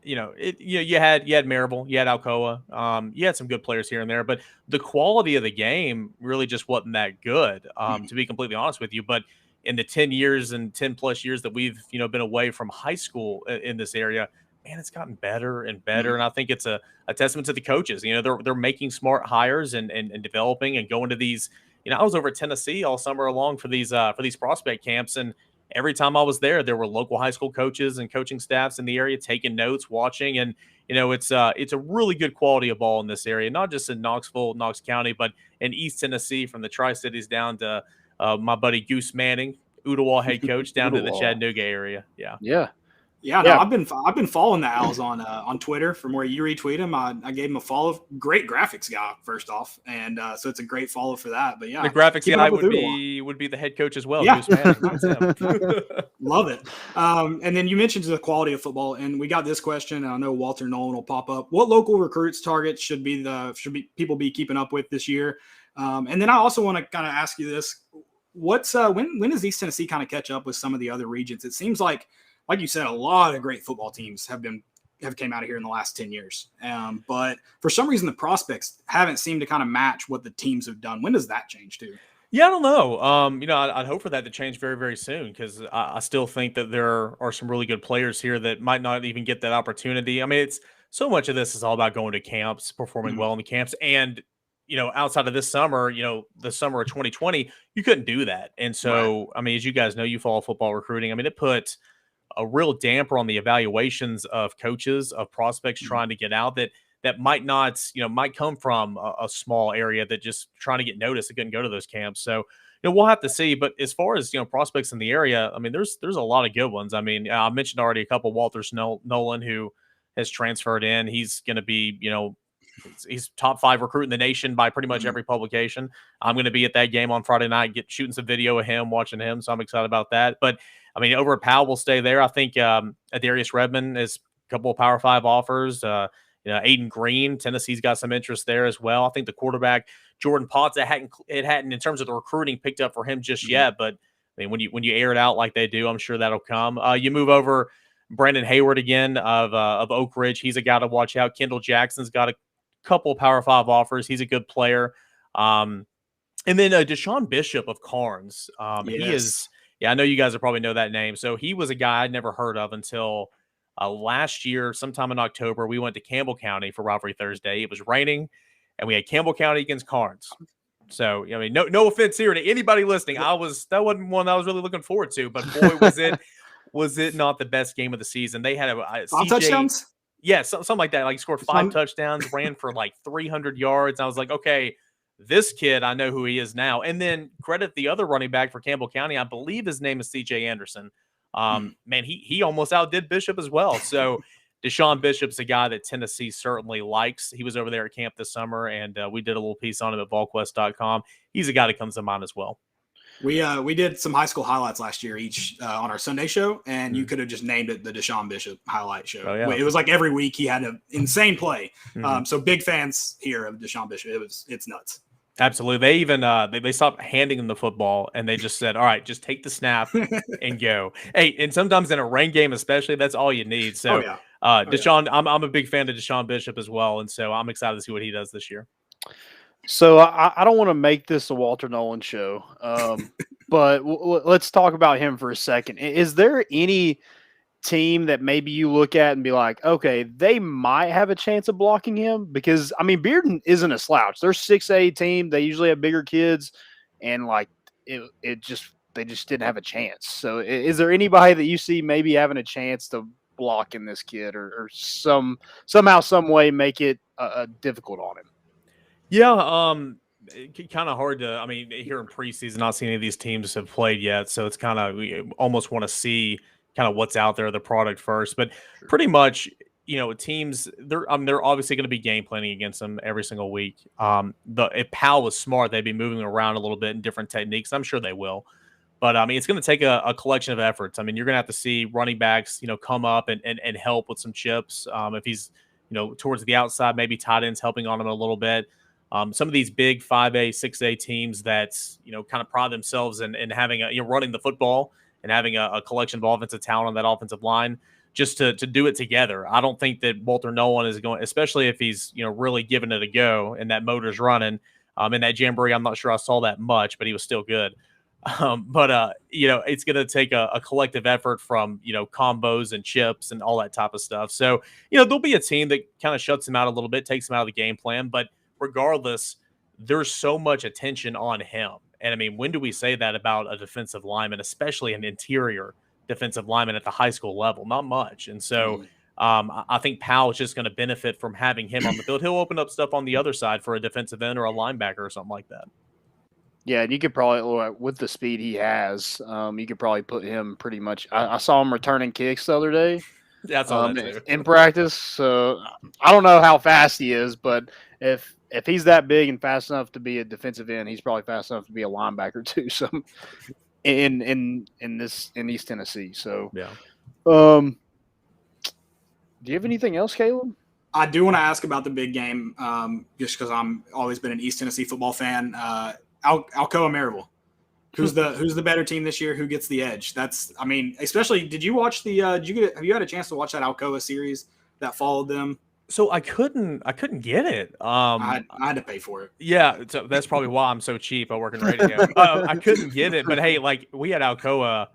you had Maryville, you had Alcoa, you had some good players here and there, but the quality of the game really just wasn't that good, to be completely honest with you. But in the 10 years and 10 plus years that we've, been away from high school in this area, man, it's gotten better and better. And I think it's a testament to the coaches. They're making smart hires and developing and going to these. I was over at Tennessee all summer long for these prospect camps, and every time I was there were local high school coaches and coaching staffs in the area taking notes, watching, and it's a really good quality of ball in this area, not just in Knoxville, Knox County, but in East Tennessee, from the Tri-Cities down to my buddy Goose Manning, Ooltewah head coach, down to the Chattanooga area. Yeah, no, I've been following the Owls on Twitter from where you retweet them. I gave him a follow. Great graphics guy, first off, and so it's a great follow for that. But yeah, the graphics guy would be the head coach as well. Yeah, love it. And then you mentioned the quality of football, and we got this question. And I know Walter Nolan will pop up. What local recruits targets should people be keeping up with this year? And then I also want to kind of ask you this. What's when does East Tennessee kind of catch up with some of the other regions? It seems like you said, a lot of great football teams have came out of here in the last 10 years. But for some reason, the prospects haven't seemed to kind of match what the teams have done. When does that change too? Yeah, I don't know. I'd hope for that to change very, very soon because I still think that there are some really good players here that might not even get that opportunity. I mean, it's so much of this is all about going to camps, performing well in the camps, and outside of this summer, the summer of 2020, you couldn't do that. And so, right. I mean, as you guys know, you follow football recruiting. I mean, it put a real damper on the evaluations of coaches, of prospects trying to get out that might not, might come from a small area that just trying to get noticed. They couldn't go to those camps. So, we'll have to see. But as far as, prospects in the area, I mean, there's a lot of good ones. I mean, I mentioned already a couple, Walter Nolan, who has transferred in. He's going to be, he's top 5 recruit in the nation by pretty much every publication. I'm going to be at that game on Friday night, shooting some video of him, watching him. So I'm excited about that. But I mean, over at Powell, we'll stay there. I think Adarius Redmond is a couple of Power 5 offers. Aiden Green, Tennessee's got some interest there as well. I think the quarterback Jordan Potts, it hadn't in terms of the recruiting picked up for him just yet. But I mean, when you air it out like they do, I'm sure that'll come. You move over Brandon Hayward again of Oak Ridge. He's a guy to watch out. Kendall Jackson's got a couple Power 5 offers. He's a good player. And then Deshaun Bishop of Carnes. He is. Yeah, I know you guys will probably know that name. So he was a guy I'd never heard of until last year, sometime in October. We went to Campbell County for Rivalry Thursday. It was raining, and we had Campbell County against Carnes. So, I mean, no offense here to anybody listening. That wasn't one I was really looking forward to, but boy, was it not the best game of the season. They had touchdowns? Yeah, something like that. Like, scored 5 touchdowns, ran for like 300 yards. I was like, okay, this kid, I know who he is now. And then credit the other running back for Campbell County. I believe his name is C.J. Anderson. Man, he almost outdid Bishop as well. So Deshaun Bishop's a guy that Tennessee certainly likes. He was over there at camp this summer, and we did a little piece on him at VolQuest.com. He's a guy that comes to mind as well. We did some high school highlights last year each on our Sunday show, and you could have just named it the Deshaun Bishop highlight show. Oh, yeah. It was like every week he had an insane play. So big fans here of Deshaun Bishop. It's nuts. Absolutely. They even they stopped handing him the football, and they just said, all right, just take the snap and go. Hey, and sometimes in a rain game especially, that's all you need. So Deshaun, I'm a big fan of Deshaun Bishop as well, and so I'm excited to see what he does this year. So I don't want to make this a Walter Nolan show, but let's talk about him for a second. Is there any team that maybe you look at and be like, okay, they might have a chance of blocking him? Because, I mean, Bearden isn't a slouch. They're 6A team. They usually have bigger kids, and like they just didn't have a chance. So is there anybody that you see maybe having a chance to blocking this kid or somehow, some way make it difficult on him? Yeah, kind of hard to. I mean, here in preseason, not seeing any of these teams have played yet, so it's kind of we almost want to see kind of what's out there, the product first. But pretty much, teams they're obviously going to be game planning against them every single week. If Powell was smart, they'd be moving around a little bit in different techniques. I'm sure they will. But I mean, it's going to take a collection of efforts. I mean, you're going to have to see running backs, come up and help with some chips. If he's, towards the outside, maybe tight ends helping on him a little bit. Some of these big 5A, 6A teams that, kind of pride themselves in having running the football and having a collection of offensive talent on that offensive line just to do it together. I don't think that Walter Nolan is going, especially if he's, really giving it a go and that motor's running. In that jamboree, I'm not sure I saw that much, but he was still good. It's going to take a collective effort from, combos and chips and all that type of stuff. So, there'll be a team that kind of shuts him out a little bit, takes him out of the game plan. But regardless, there's so much attention on him. And I mean, when do we say that about a defensive lineman, especially an interior defensive lineman at the high school level? Not much. And so I think Powell is just going to benefit from having him on the field. He'll open up stuff on the other side for a defensive end or a linebacker or something like that. Yeah, and you could probably, with the speed he has, you could probably put him pretty much. I saw him returning kicks the other day. That's all in practice. So I don't know how fast he is, but if he's that big and fast enough to be a defensive end, he's probably fast enough to be a linebacker too. So in East Tennessee. So yeah. Do you have anything else, Caleb? I do want to ask about the big game, just because I'm always been an East Tennessee football fan. Alcoa Maryville. Who's the better team this year? Who gets the edge? Especially, did you watch have you had a chance to watch that Alcoa series that followed them? So I couldn't get it. I had to pay for it. Yeah, so that's probably why I'm so cheap. I work in radio. I couldn't get it, but hey, like we had Alcoa,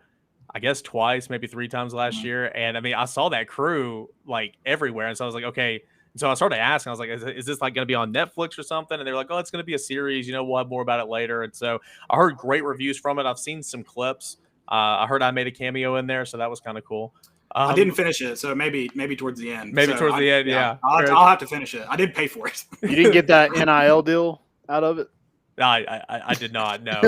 I guess twice, maybe 3 times last year, and I mean I saw that crew like everywhere, and so I was like, okay. So I started asking, I was like, is this like going to be on Netflix or something? And they're like, oh, it's going to be a series. We'll have more about it later. And so I heard great reviews from it. I've seen some clips. I heard I made a cameo in there, so that was kind of cool. I didn't finish it, so maybe towards the end. Maybe towards the end, yeah. I'll have to finish it. I did pay for it. You didn't get that NIL deal out of it? I did not, no.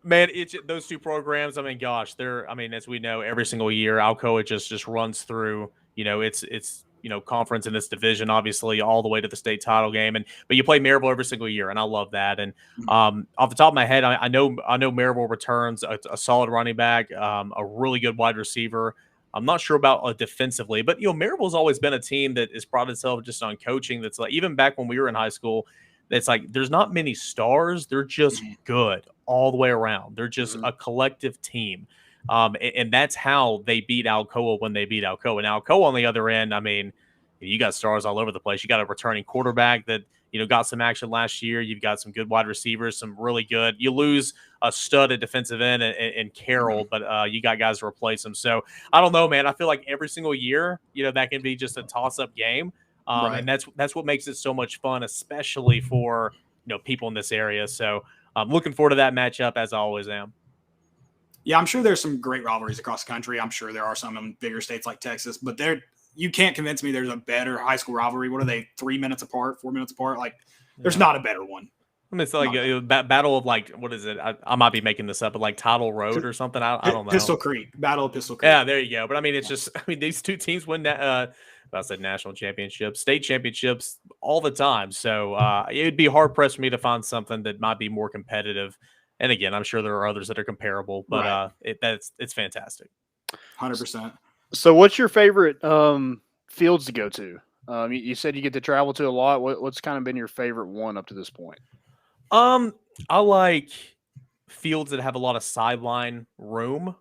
Man, those 2 programs, I mean, gosh, as we know, every single year, Alcoa just runs through, it's conference in this division, obviously, all the way to the state title game. But you play Maryville every single year, and I love that. And off the top of my head, I know Maryville returns a solid running back, a really good wide receiver. I'm not sure about defensively, but Maryville's always been a team that has brought itself just on coaching. That's like, even back when we were in high school, it's like there's not many stars. They're just good all the way around. They're just a collective team. And that's how they beat Alcoa when they beat Alcoa. And Alcoa on the other end, I mean, you got stars all over the place. You got a returning quarterback that, got some action last year. You've got some good wide receivers, some really good. You lose a stud at defensive end and Carroll, but you got guys to replace them. So I don't know, man. I feel like every single year, that can be just a toss-up game. Right. And that's what makes it so much fun, especially for, people in this area. So I'm looking forward to that matchup, as I always am. Yeah, I'm sure there's some great rivalries across the country. I'm sure there are some in bigger states like Texas, but you can't convince me there's a better high school rivalry. What are they, 3 minutes apart, 4 minutes apart? Like, there's not a better one. I mean, it's like a battle of, like, what is it? I might be making this up, but like Tidal Road or something. I don't know. Pistol Creek, Battle of Pistol Creek. Yeah, there you go. But I mean, it's just, these 2 teams win that. I said national championships, state championships all the time. So it'd be hard pressed for me to find something that might be more competitive. And again, I'm sure there are others that are comparable, but it's fantastic. 100%. So what's your favorite fields to go to? You said you get to travel to a lot. What's kind of been your favorite one up to this point? I like fields that have a lot of sideline room.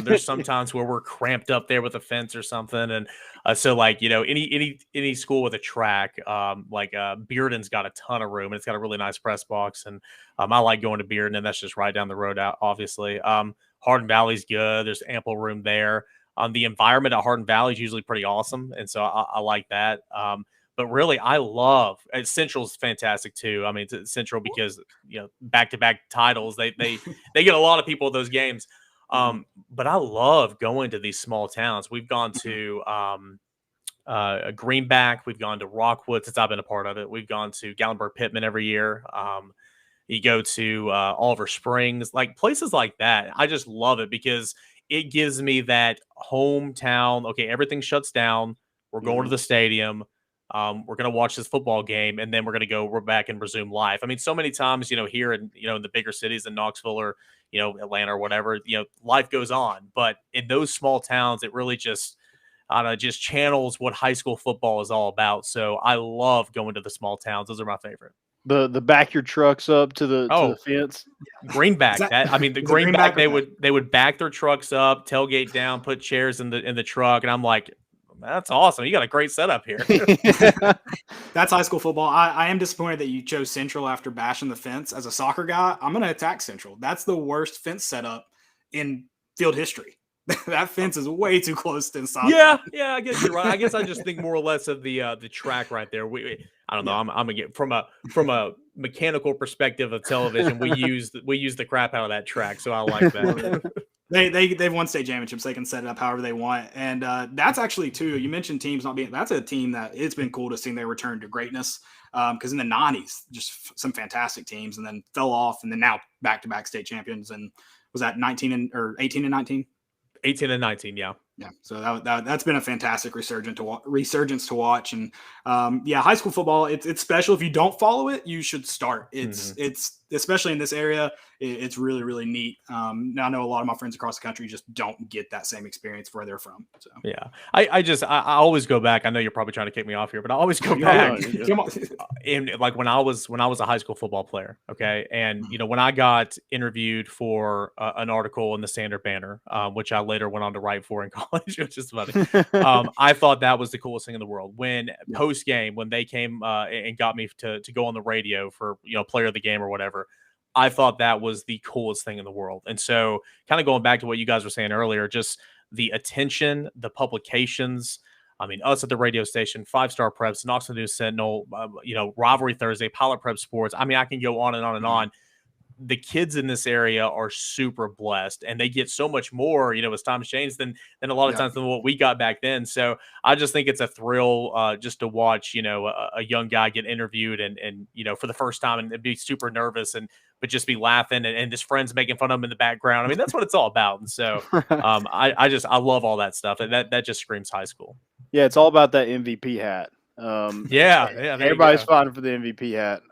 There's sometimes where we're cramped up there with a fence or something. And so like, any school with a track, like Bearden's got a ton of room and it's got a really nice press box. And I like going to Bearden, and that's just right down the road out, obviously. Hardin Valley's good. There's ample room there. The environment at Hardin Valley is usually pretty awesome. And so I like that. But really, I love Central's fantastic too. I mean, it's Central because, back-to-back titles, they get a lot of people at those games. But I love going to these small towns. We've gone to Greenback. We've gone to Rockwood since I've been a part of it. We've gone to Gallenberg-Pittman every year. You go to Oliver Springs, like places like that. I just love it because it gives me that hometown. Okay, everything shuts down. We're going to the stadium. We're going to watch this football game, and then we're back and resume life. I mean, so many times, here in, in the bigger cities in Knoxville or, Atlanta or whatever, life goes on. But in those small towns, it really just channels what high school football is all about. So I love going to the small towns. Those are my favorite. The back your trucks up to the fence. Greenback. The Greenback, they would back their trucks up, tailgate down, put chairs in the truck, and I'm like, that's awesome. You got a great setup here. That's high school football. I am disappointed that you chose Central after bashing the fence. As a soccer guy, I'm going to attack Central. That's the worst fence setup in field history. That fence is way too close to inside. Yeah, I guess you're right. I guess I just think more or less of the track right there. I don't know. I'm gonna get from a mechanical perspective of television. We use the crap out of that track, so I like that. They've won state championships. They can set it up however they want, and that's actually too. You mentioned teams not being. That's a team that it's been cool to see their return to greatness. Because in the 90s, just some fantastic teams, and then fell off, and then now back-to-back state champions. And was that 18 and 19? 18 and 19, yeah. Yeah, so that's been a fantastic resurgence to watch, and high school football, it's special. If you don't follow it, you should start. It's especially in this area, it's really, really neat. Now I know a lot of my friends across the country just don't get that same experience where they're from. So yeah, I always go back. I know you're probably trying to kick me off here, but I always go back. In like when I was a high school football player, okay, and when I got interviewed for an article in the Standard Banner, which I later went on to write for in college, which is funny. I thought that was the coolest thing in the world. When post game, when they came and got me to go on the radio for player of the game or whatever, I thought that was the coolest thing in the world. And so, kind of going back to what you guys were saying earlier, just the attention, the publications. I mean, us at the radio station, 5-Star Preps, Knoxville News Sentinel, Rivalry Thursday, Pilot Prep Sports. I mean, I can go on and on and on. The kids in this area are super blessed, and they get so much more, as times change than a lot of times than what we got back then. So I just think it's a thrill just to watch, a young guy get interviewed and for the first time and be super nervous but just be laughing and his friends making fun of him in the background. I mean, that's what it's all about. And so I love all that stuff. And that just screams high school. Yeah. It's all about that MVP hat. Yeah. Everybody's fighting for the MVP hat.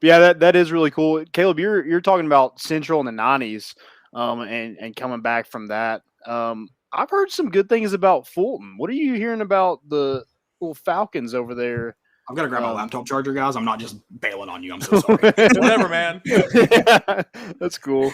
Yeah, that is really cool. Caleb, you're talking about Central in the 90s and coming back from that. I've heard some good things about Fulton. What are you hearing about the little Falcons over there? I've got to grab my laptop charger, guys. I'm not just bailing on you. I'm so sorry. Whatever, man. Yeah, that's cool.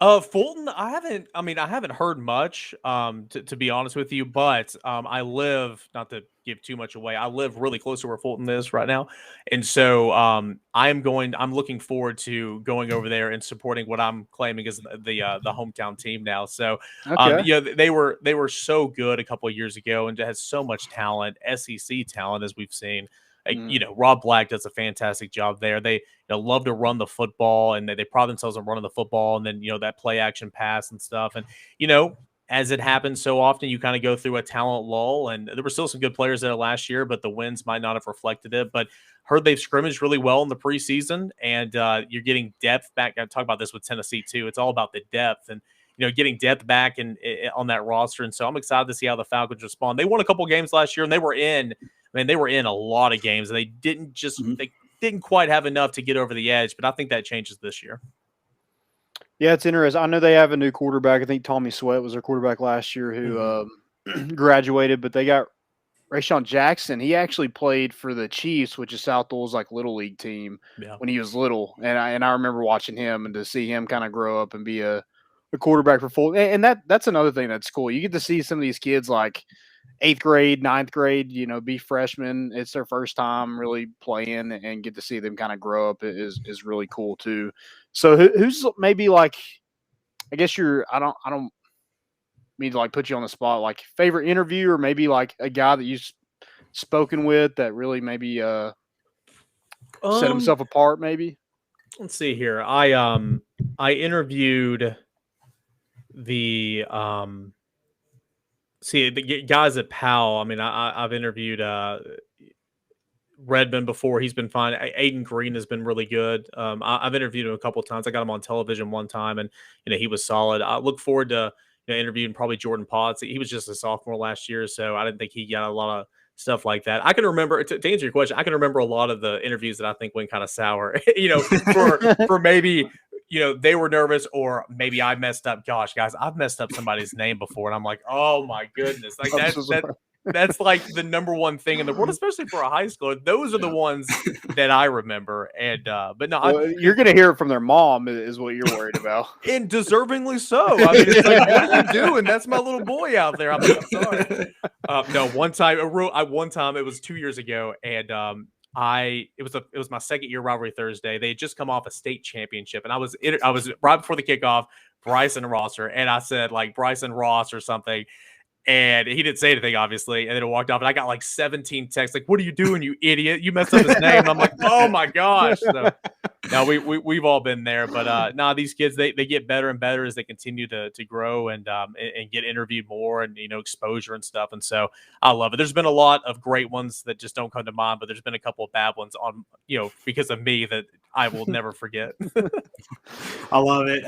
Fulton, I haven't heard much, to be honest with you, but I live, not to give too much away, I live really close to where Fulton is right now. And so I'm looking forward to going over there and supporting what I'm claiming is the hometown team now. So, they were so good a couple of years ago and has so much talent, SEC talent, as we've seen. Rob Black does a fantastic job there. They love to run the football, and they pride themselves on running the football, and then that play action pass and stuff. And as it happens so often, you kind of go through a talent lull, and there were still some good players there last year, but the wins might not have reflected it. But heard they've scrimmaged really well in the preseason, and you're getting depth back. I talk about this with Tennessee too. It's all about the depth and getting depth back on that roster. And so I'm excited to see how the Falcons respond. They won a couple games last year, and they were in a lot of games, and they didn't they didn't quite have enough to get over the edge. But I think that changes this year. Yeah, it's interesting. I know they have a new quarterback. I think Tommy Sweat was their quarterback last year who graduated, but they got Rashawn Jackson. He actually played for the Chiefs, which is South Dole's little league team when he was little. And I remember watching him and to see him kind of grow up and be a quarterback for full. And that's another thing that's cool. You get to see some of these kids 8th grade, 9th grade, be freshmen. It's their first time really playing and get to see them kind of grow up is really cool too. So who's maybe I guess I don't mean to put you on the spot, favorite interview or maybe a guy that you've spoken with that really maybe set himself apart maybe? Let's see here. I interviewed the the guys at Powell. I mean, I've interviewed Redmond before. He's been fine. Aiden Green has been really good. I've interviewed him a couple of times. I got him on television one time, and he was solid. I look forward to interviewing probably Jordan Potts. He was just a sophomore last year, so I didn't think he got a lot of stuff like that. I can remember, to answer your question, I can remember a lot of the interviews that I think went kind of sour. For maybe. They were nervous, or maybe I messed up. Gosh, guys, I've messed up somebody's name before, and I'm like, oh my goodness, that's like the number one thing in the world, especially for a high schooler. Those are the ones that I remember. And but no, you're gonna hear it from their mom is what you're worried about, and deservingly so. I mean, it's what are you doing? That's my little boy out there. I'm sorry. No, one time it was 2 years ago, and it was my second year Rivalry Thursday. They had just come off a state championship, and I was right before the kickoff, Bryson Rosser, and I said Bryson Ross or something, and he didn't say anything obviously, and then I walked off, and I got 17 texts what are you doing, you idiot, you messed up his name, and I'm like, oh my gosh. So No, we've all been there, but these kids they get better and better as they continue to grow and get interviewed more and exposure and stuff. And so I love it. There's been a lot of great ones that just don't come to mind, but there's been a couple of bad ones on because of me that I will never forget. I love it.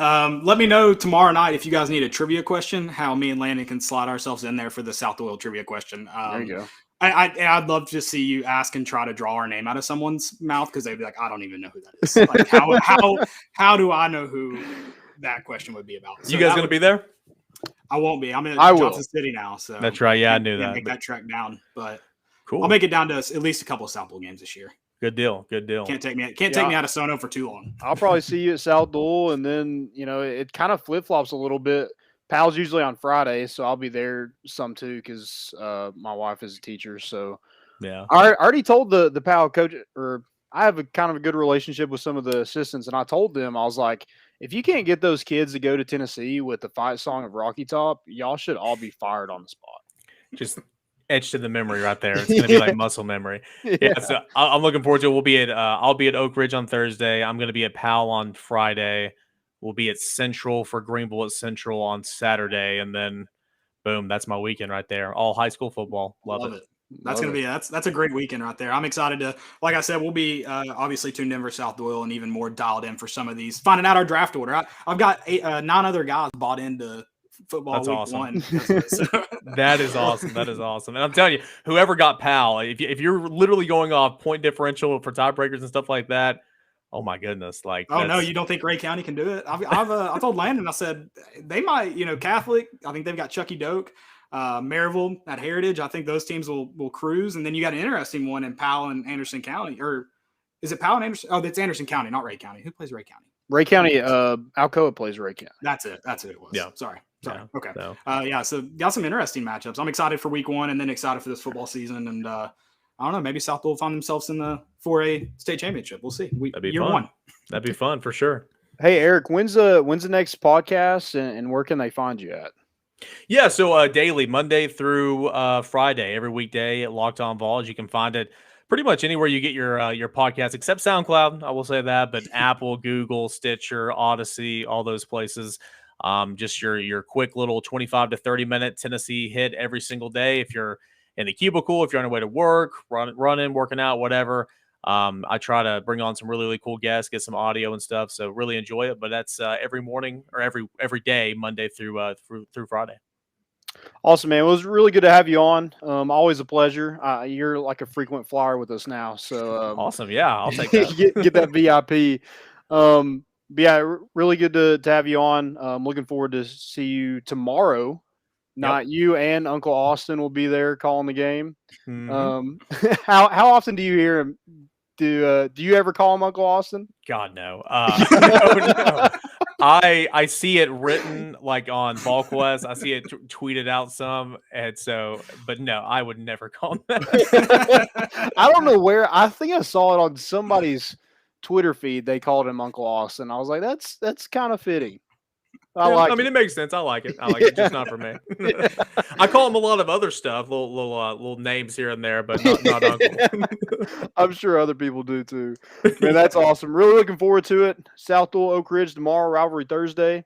Let me know tomorrow night if you guys need a trivia question, how me and Landon can slide ourselves in there for the South Doyle trivia question. There you go. I'd love to see you ask and try to draw our name out of someone's mouth because they'd be like, I don't even know who that is. Like, how do I know who that question would be about? So you guys going to be there? I won't be. I'm in Johnson City now. So that's right. Yeah, I knew that. Make that trek down, but cool. I'll make it down to at least a couple of South Bowl games this year. Good deal. Can't take me out of Sono for too long. I'll probably see you at South Doyle, and then it kind of flip flops a little bit. Pal's usually on Friday, so I'll be there some too because my wife is a teacher. So yeah, I already told the Pal coach, or I have a kind of a good relationship with some of the assistants, and I told them, I was like, if you can't get those kids to go to Tennessee with the fight song of Rocky Top, y'all should all be fired on the spot. Just etched in the memory right there. It's gonna be like muscle memory. Yeah. So I'm looking forward to it. We'll be at I'll be at Oak Ridge on Thursday. I'm gonna be at Pal on Friday. We'll be at Central for Greenville at Central on Saturday, and then boom, that's my weekend right there. All high school football. Love it. That's gonna be that's a great weekend right there. I'm excited to, like I said, we'll be obviously tuned in for South Doyle and even more dialed in for some of these. Finding out our draft order. I've got 9 other guys bought into football. That's week awesome. 1. So. That is awesome. That is awesome. And I'm telling you, whoever got Pal, if you're literally going off point differential for tiebreakers and stuff like that. Oh my goodness! Like, oh no, you don't think Ray County can do it? I told Landon, I said they might. Catholic. I think they've got Chucky Doak, Maryville at Heritage. I think those teams will cruise. And then you got an interesting one in Powell and Anderson County, or is it Powell and Anderson? Oh, that's Anderson County, not Ray County. Who plays Ray County? Ray County. Alcoa plays Ray County. That's it. That's who it was. Yeah. Sorry. Yeah. Okay. So. So got some interesting matchups. I'm excited for week 1, and then excited for this football season. And I don't know, maybe South Doyle will find themselves in the 4A state championship. We'll see. That'd be year fun. 1. That'd be fun for sure. Hey, Eric, when's the next podcast, and where can they find you at? Yeah, so daily, Monday through Friday, every weekday at Locked On Vols. You can find it pretty much anywhere you get your podcast, except SoundCloud. I will say that, but Apple, Google, Stitcher, Odyssey, all those places. Just your quick little 25 to 30-minute Tennessee hit every single day. If you're in the cubicle, if you're on your way to work, running, working out, whatever. I try to bring on some really, really cool guests, get some audio and stuff. So really enjoy it. But that's every morning or every day, Monday through Friday. Awesome, man. Well, it was really good to have you on. Always a pleasure. You're like a frequent flyer with us now. So awesome. Yeah, I'll take that. get that VIP. But yeah, really good to have you on. Looking forward to see you tomorrow. Not you and Uncle Austin will be there calling the game. Mm-hmm. How often do you hear him? Do you ever call him Uncle Austin? God, no. No. I see it written like on VolQuest. I see it tweeted out some, and so, but no, I would never call him that. I don't know where. I think I saw it on somebody's Twitter feed. They called him Uncle Austin. I was like, that's kind of fitting. I mean, it makes sense. I like it. Just not for me. I call him a lot of other stuff, little names here and there, but not Uncle. I'm sure other people do too. Man, that's awesome. Really looking forward to it. South Doyle, Oak Ridge tomorrow, Rivalry Thursday.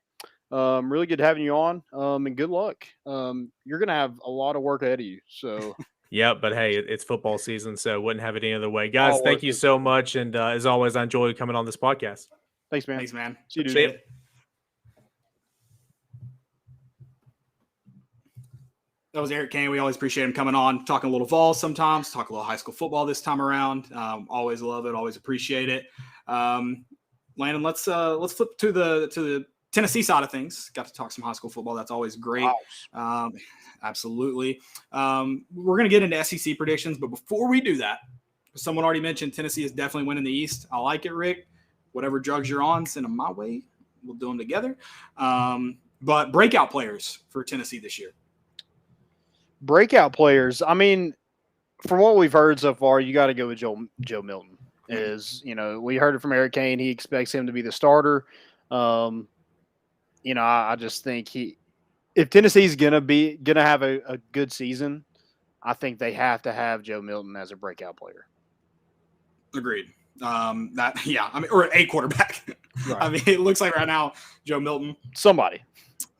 Really good having you on. And good luck. You're gonna have a lot of work ahead of you. So. Yeah, but hey, it's football season, so wouldn't have it any other way. Guys, thank you so much, and as always, I enjoy coming on this podcast. Thanks, man. Thanks, man. See you, dude. See you. That was Eric Cain. We always appreciate him coming on, talking a little Vols sometimes, talk a little high school football this time around. Always love it. Always appreciate it. Landon, let's flip to the Tennessee side of things. Got to talk some high school football. That's always great. Wow. Absolutely. We're going to get into SEC predictions, but before we do that, someone already mentioned Tennessee is definitely winning the East. I like it, Rick. Whatever drugs you're on, send them my way. We'll do them together. But breakout players for Tennessee this year. Breakout players. I mean, from what we've heard so far, you got to go with Joe Milton. We heard it from Eric Cain. He expects him to be the starter. I just think if Tennessee's gonna have a good season, I think they have to have Joe Milton as a breakout player. Agreed. Or a quarterback. Right. I mean, it looks like right now Joe Milton. Somebody.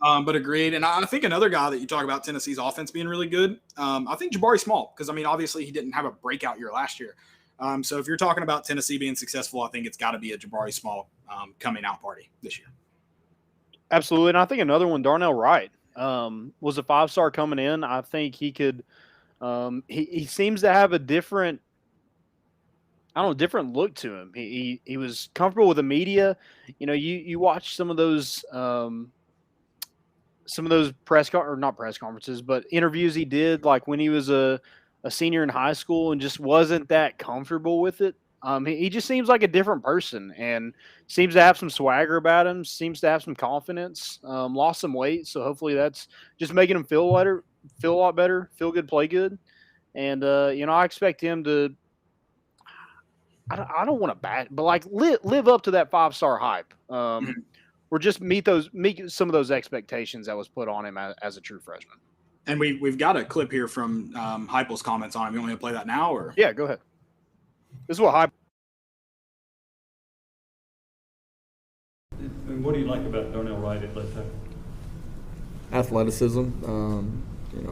But agreed. And I think another guy that you talk about Tennessee's offense being really good, I think Jabari Small, because, I mean, obviously he didn't have a breakout year last year. So if you're talking about Tennessee being successful, I think it's got to be a Jabari Small coming out party this year. Absolutely. And I think another one, Darnell Wright, was a 5-star coming in. I think he could he seems to have a different look to him. He was comfortable with the media. You know, you watch some of those not press conferences, but interviews he did, like when he was a senior in high school, and just wasn't that comfortable with it. He just seems like a different person, and seems to have some swagger about him. Seems to have some confidence. Lost some weight, so hopefully that's just making him feel a lot better, feel good, play good. And I expect him to. I don't want to bat, but like live up to that 5-star hype. Or just meet some of those expectations that was put on him as a true freshman. And we've got a clip here from Heupel's comments on him. You want me to play that now, or? Yeah, go ahead. This is what Heupel. And what do you like about Darnell Wright at left tackle? Athleticism.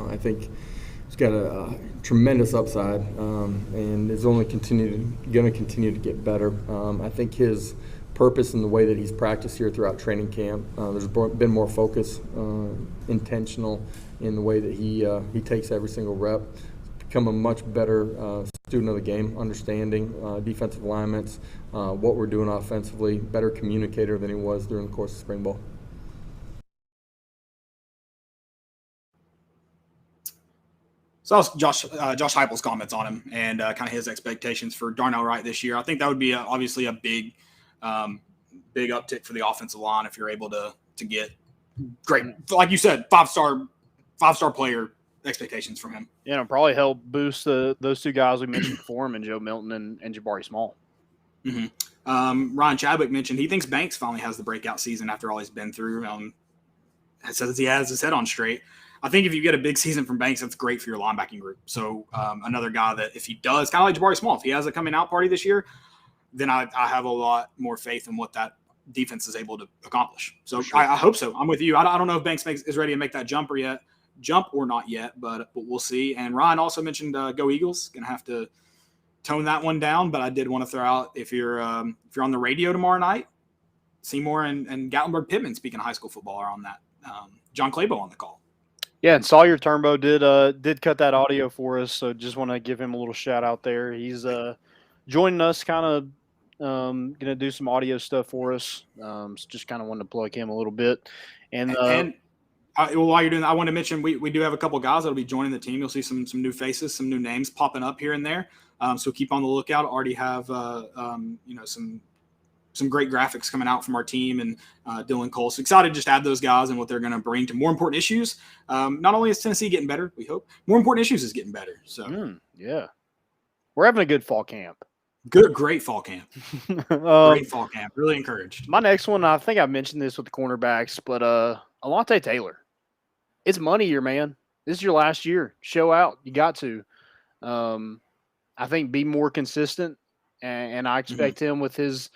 I think he's got a tremendous upside, and is only going to continue to get better. I think his purpose in the way that he's practiced here throughout training camp, there's been more focus, intentional in the way that he takes every single rep. Become a much better student of the game, understanding defensive alignments, what we're doing offensively, better communicator than he was during the course of spring ball. So that was Josh Heupel's comments on him, and kind of his expectations for Darnell Wright this year. I think that would be obviously a big uptick for the offensive line if you're able to get great, like you said, five-star player expectations from him. Yeah, it'll probably help boost those two guys we mentioned before him, and Joe Milton and Jabari Small. Mm-hmm. Ryan Chadwick mentioned he thinks Banks finally has the breakout season after all he's been through. Says he has his head on straight. I think if you get a big season from Banks, that's great for your linebacking group. So another guy that if he does, kind of like Jabari Small, if he has a coming out party this year, then I have a lot more faith in what that defense is able to accomplish. So sure. I hope so. I'm with you. I don't know if Banks is ready to make that jump or not yet, but we'll see. And Ryan also mentioned Go Eagles. Going to have to tone that one down, but I did want to throw out if you're on the radio tomorrow night, Seymour and Gatlinburg Pittman, speaking of high school football, are on that. John Claybo on the call. Yeah, and Sawyer Turnbow did cut that audio for us, so just want to give him a little shout out there. He's joining us, kind of going to do some audio stuff for us. So just kind of wanted to plug him a little bit. And while you're doing that, I want to mention we do have a couple guys that'll be joining the team. You'll see some new faces, some new names popping up here and there. So keep on the lookout. Already have some great graphics coming out from our team and Dylan Cole. So excited to just add those guys and what they're going to bring to more important issues. Not only is Tennessee getting better, we hope, more important issues is getting better. So yeah, we're having a good fall camp. Great fall camp. Great fall camp. Really encouraged. My next one, I think I mentioned this with the cornerbacks, but Alontae Taylor. It's money year, man. This is your last year. Show out. You got to. I think be more consistent, and I expect him with his.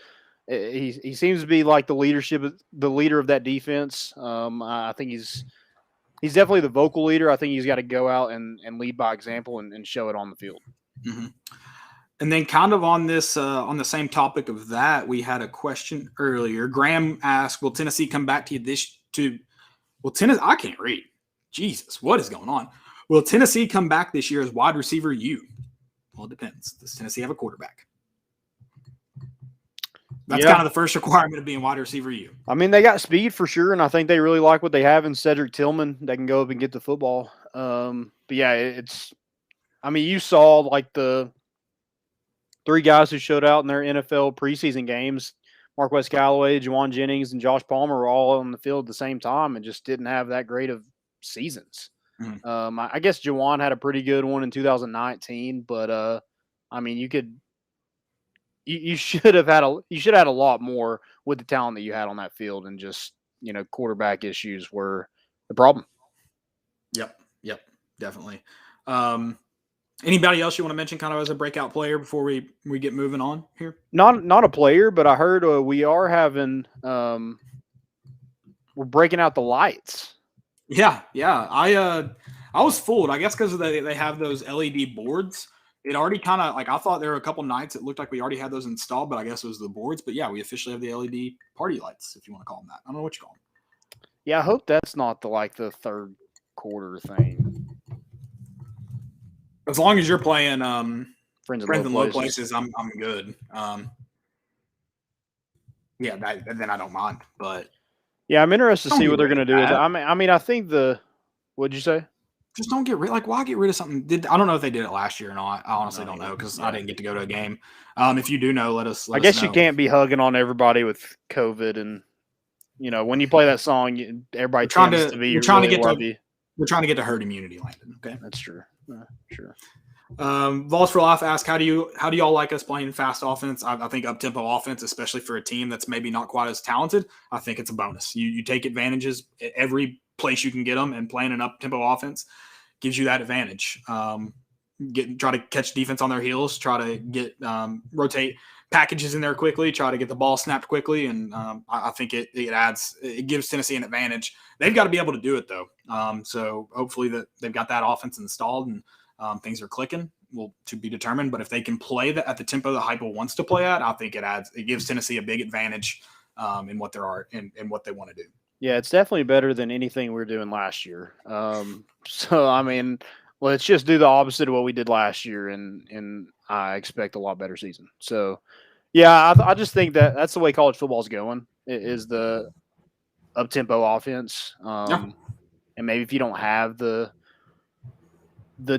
He seems to be like the leader of that defense. I think he's definitely the vocal leader. I think he's got to go out and lead by example and show it on the field. Mm-hmm. And then kind of on this, on the same topic of that, we had a question earlier. Graham asked, will Tennessee come back to you Tennessee, I can't read. Jesus, what is going on? Will Tennessee come back this year as wide receiver U? Well, it depends. Does Tennessee have a quarterback? That's kind of the first requirement of being wide receiver U. I mean, they got speed for sure, and I think they really like what they have in Cedric Tillman. They can go up and get the football. But yeah, you saw like the three guys who showed out in their NFL preseason games, Marquez Callaway, Juwan Jennings, and Josh Palmer were all on the field at the same time and just didn't have that great of seasons. Mm-hmm. I guess Juwan had a pretty good one in 2019, but you should have had a lot more with the talent that you had on that field, and just quarterback issues were the problem. Yep, definitely. Anybody else you want to mention kind of as a breakout player before we get moving on here? Not a player, but I heard we are having we're breaking out the lights. Yeah. I was fooled, I guess, because they have those LED boards. It already kind of, like, I thought there were a couple nights it looked like we already had those installed, but I guess it was the boards. But yeah, we officially have the LED party lights, if you want to call them that. I don't know what you call them. Yeah, I hope that's not the third quarter thing. As long as you're playing Friends in Low Places, I'm good. Yeah, then I don't mind. But yeah, I'm interested to see what they're going to do with it. I mean, I think what'd you say? Just don't get rid. Like, why get rid of something? I don't know if they did it last year or not. I honestly don't know because I didn't get to go to a game. If you do know, let us. I guess know. You can't be hugging on everybody with COVID, and when you play that song, everybody tends to be. We're trying to get to herd immunity, Landon. Okay, that's true. Sure. Vols for Life asked, how do y'all like us playing fast offense? I think up tempo offense, especially for a team that's maybe not quite as talented, I think it's a bonus. You take advantages at every place you can get them, and playing an up tempo offense gives you that advantage. Try to catch defense on their heels, try to get rotate packages in there quickly, try to get the ball snapped quickly, and I think it gives Tennessee an advantage. They've got to be able to do it though. So hopefully that they've got that offense installed and things are clicking. Will to be determined, but if they can play that at the tempo that Heupel wants to play at, I think it gives Tennessee a big advantage in what in what they want to do. Yeah, it's definitely better than anything we were doing last year. So I mean, let's just do the opposite of what we did last year, and I expect a lot better season. So, yeah, I just think that's the way college football is going. It is the up tempo offense, and maybe if you don't have the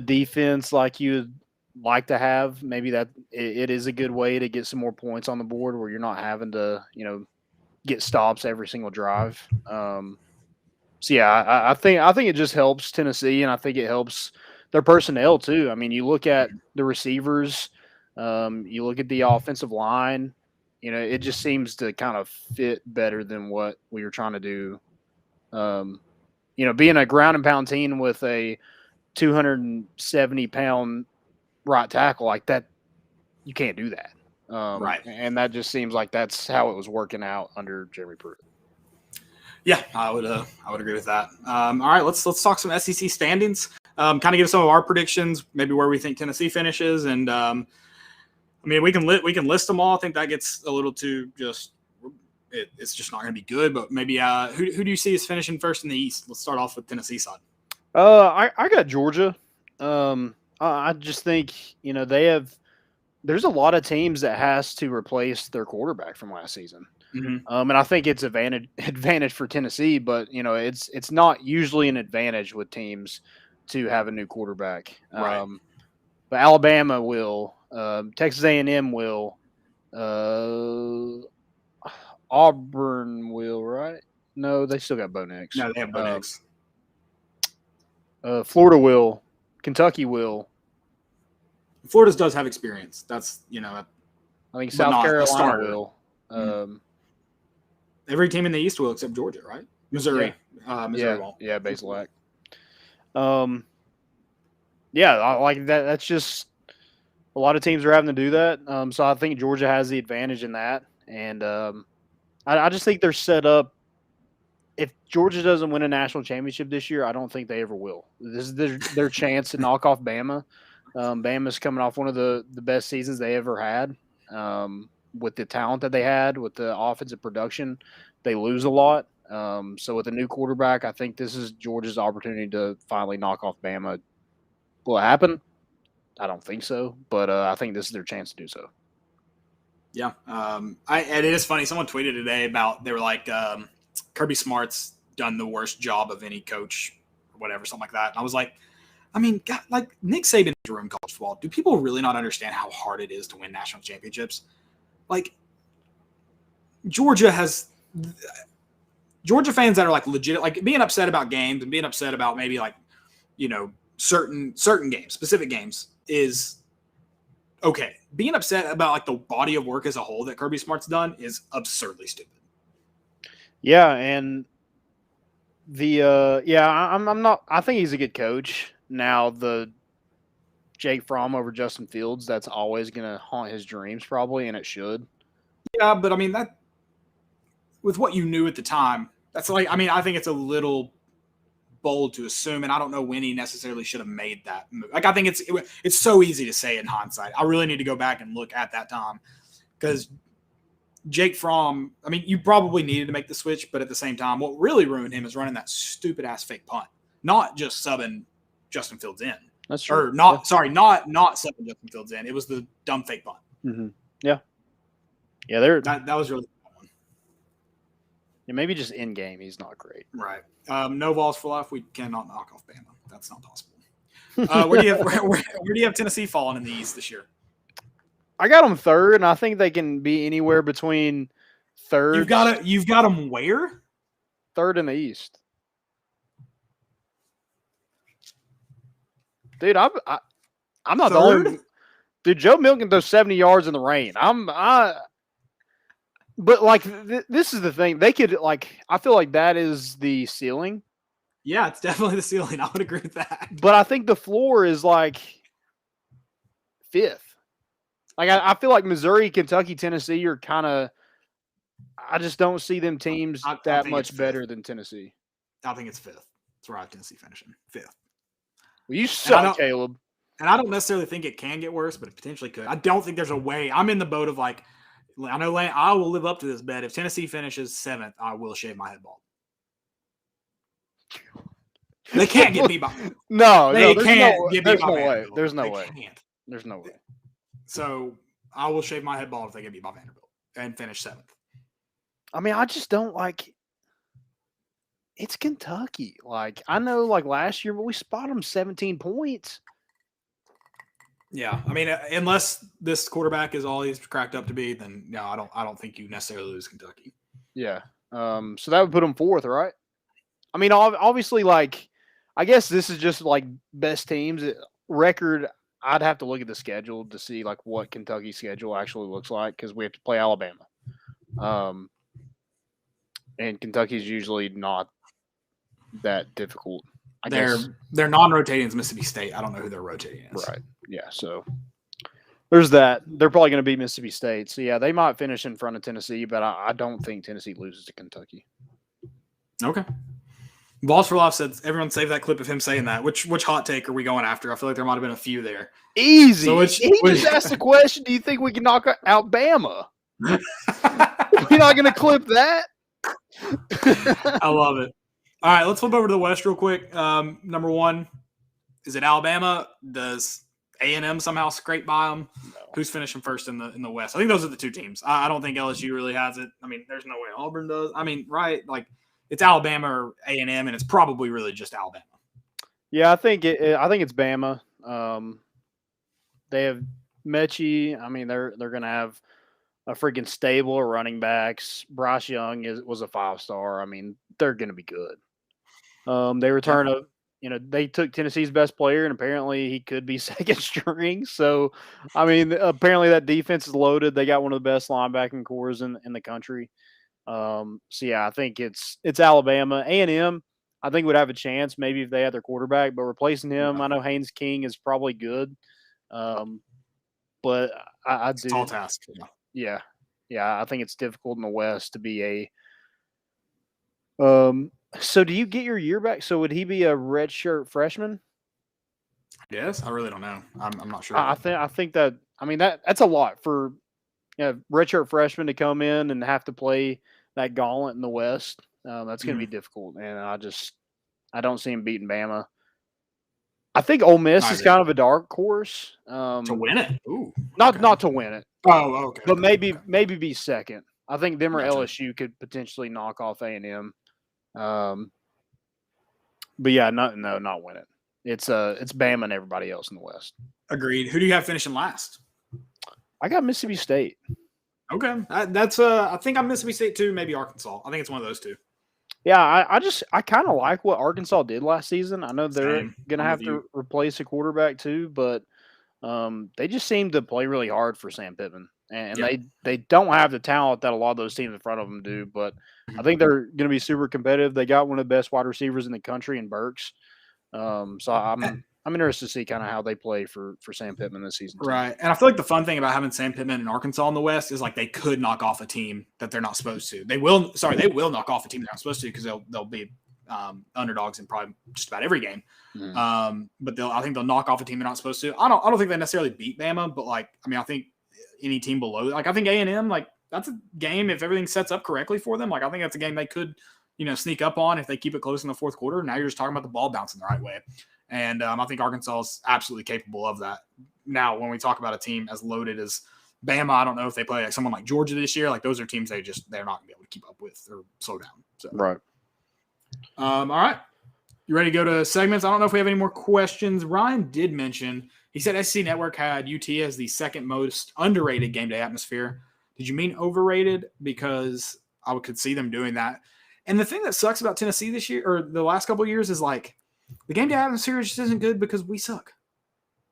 defense like you'd like to have, maybe that it is a good way to get some more points on the board where you're not having to get stops every single drive. So yeah, I think it just helps Tennessee, and I think it helps their personnel too. I mean, you look at the receivers, you look at the offensive line. It just seems to kind of fit better than what we were trying to do. Being a ground and pound team with a 270-pound right tackle like that, you can't do that. Right. And that just seems like that's how it was working out under Jeremy Pruitt. Yeah, I would agree with that. All right, let's talk some SEC standings. Kind of give some of our predictions, maybe where we think Tennessee finishes, and I mean we can list them all. I think that gets a little too it's just not going to be good. But maybe who do you see as finishing first in the East? Let's start off with Tennessee side. I got Georgia. I just think there's a lot of teams that has to replace their quarterback from last season. Mm-hmm. And I think it's advantage for Tennessee, but it's not usually an advantage with teams to have a new quarterback. Right. But Alabama will, Texas A&M will, Auburn will, right? No, they still got Bo Nix. No, they have Bo Nix. Florida will, Kentucky will. Florida does have experience. That's I think South Carolina will. Every team in the East will except Georgia, right? Missouri. Yeah. Missouri won't. Yeah, Basil-Ac. Yeah, I like that. That's just a lot of teams are having to do that. So I think Georgia has the advantage in that, and I just think they're set up. If Georgia doesn't win a national championship this year, I don't think they ever will. This is their chance to knock off Bama. Bama's coming off one of the best seasons they ever had. With the talent that they had, with the offensive production, they lose a lot. So with a new quarterback, I think this is Georgia's opportunity to finally knock off Bama. Will it happen? I don't think so, but I think this is their chance to do so. Yeah. And it is funny. Someone tweeted today they were like, Kirby Smart's done the worst job of any coach or whatever, something like that. And I was like, I mean, God, like Nick Saban is in college football. Do people really not understand how hard it is to win national championships? Like Georgia fans that are like legit, like being upset about games and being upset about maybe like, certain games, specific games is okay. Being upset about like the body of work as a whole that Kirby Smart's done is absurdly stupid. Yeah. And I'm not, I think he's a good coach. Now the Jake Fromm over Justin Fields, that's always going to haunt his dreams probably, and it should. Yeah, but I mean, that with what you knew at the time, that's like, I mean, I think it's a little bold to assume, and I don't know when he necessarily should have made that move. Like, I think it's so easy to say in hindsight. I really need to go back and look at that time because Jake Fromm, I mean, you probably needed to make the switch, but at the same time, what really ruined him is running that stupid ass fake punt, not just subbing Justin Fields in. That's true. Or not, sorry, not subbing Justin Fields in. It was the dumb fake punt. Mm-hmm. Yeah. Yeah, that was really fun. Yeah, maybe just in game, he's not great. Right. No balls for life. We cannot knock off Bama. That's not possible. Where do you have Tennessee falling in the East this year? I got them third, and I think they can be anywhere between third. You've got them where? Third in the East. Dude, I'm not third? the only. Dude, Joe Milton throws 70 yards in the rain. But like this is the thing. They could I feel like that is the ceiling. Yeah, it's definitely the ceiling. I would agree with that. But I think the floor is like fifth. Like I feel like Missouri, Kentucky, Tennessee are kind of. I just don't see them teams that much better than Tennessee. I think it's fifth. That's where I have Tennessee finishing fifth. Well, you suck, Caleb. And I don't necessarily think it can get worse, but it potentially could. I don't think there's a way. I'm in the boat of like, I know I will live up to this bet. If Tennessee finishes seventh, I will shave my head bald. They can't get beat by. No, they can't get beat by. No way. Vanderbilt. There's no they way. Can't. There's no way. So I will shave my head bald if they get beat by Vanderbilt and finish seventh. I mean, I just don't like. It's Kentucky. Like I know, like last year, but we spot them 17 points. Yeah, I mean, unless this quarterback is all he's cracked up to be, then no, I don't think you necessarily lose Kentucky. Yeah. So that would put them fourth, right? I mean, obviously, like, I guess this is just like best teams record. I'd have to look at the schedule to see like what Kentucky's schedule actually looks like because we have to play Alabama. And Kentucky's usually not that difficult. They're non-rotating is Mississippi State. I don't know who they're rotating is. Right. Yeah. So there's that. They're probably going to beat Mississippi State. So yeah, they might finish in front of Tennessee, but I don't think Tennessee loses to Kentucky. Okay. Balls for Life said everyone save that clip of him saying that. Which hot take are we going after? I feel like there might have been a few there. Easy. So he just asked the question, do you think we can knock out Bama? We're not going to clip that. I love it. All right, let's flip over to the West real quick. Number one, is it Alabama? Does A&M somehow scrape by them? No. Who's finishing first in the West? I think those are the two teams. I don't think LSU really has it. I mean, there's no way Auburn does. I mean, right? Like, it's Alabama or A&M, and it's probably really just Alabama. Yeah, I think it's Bama. They have Mechie. I mean, they're going to have a freaking stable of running backs. Bryce Young was a 5-star. I mean, they're going to be good. They return they took Tennessee's best player, and apparently he could be second string. So, I mean, apparently that defense is loaded. They got one of the best linebacking cores in the country. So yeah, I think it's Alabama. A&M, I think would have a chance maybe if they had their quarterback, but replacing him, I know Haynes King is probably good. But I do. Tall task. Yeah. I think it's difficult in the West to be a. So do you get your year back? So would he be a redshirt freshman? Yes, I really don't know. I'm not sure. I think that. I mean that's a lot for redshirt freshman to come in and have to play that gauntlet in the West. That's going to be difficult, and I don't see him beating Bama. I think Ole Miss is kind of a dark horse to win it. Ooh, not to win it. Oh, okay. But maybe be second. I think them or LSU could potentially knock off A&M. But yeah, not win it. It's Bama and everybody else in the West. Agreed. Who do you have finishing last? I got Mississippi State. Okay, that's I think I'm Mississippi State too. Maybe Arkansas. I think it's one of those two. Yeah, I kind of like what Arkansas did last season. I know they're going to have to replace a quarterback too, but they just seem to play really hard for Sam Pittman. And they don't have the talent that a lot of those teams in front of them do, but I think they're going to be super competitive. They got one of the best wide receivers in the country in Burks. So I'm interested to see kind of how they play for Sam Pittman this season. Right. And I feel like the fun thing about having Sam Pittman and Arkansas in the West is like they could knock off a team that they're not supposed to. They will knock off a team they're not supposed to because they'll be underdogs in probably just about every game. But I think they'll knock off a team they're not supposed to. I don't think they necessarily beat Bama, but I think any team below, like I think A&M, like that's a game if everything sets up correctly for them. Like I think that's a game they could, sneak up on if they keep it close in the fourth quarter. Now you're just talking about the ball bouncing the right way. And I think Arkansas is absolutely capable of that. Now, when we talk about a team as loaded as Bama, I don't know if they play like someone like Georgia this year. Like those are teams they're not going to be able to keep up with or slow down. So. Right. All right. You ready to go to segments? I don't know if we have any more questions. Ryan did mention, he said SEC Network had UT as the second most underrated game day atmosphere. Did you mean overrated? Because I could see them doing that. And the thing that sucks about Tennessee this year or the last couple of years is like the game day atmosphere just isn't good because we suck.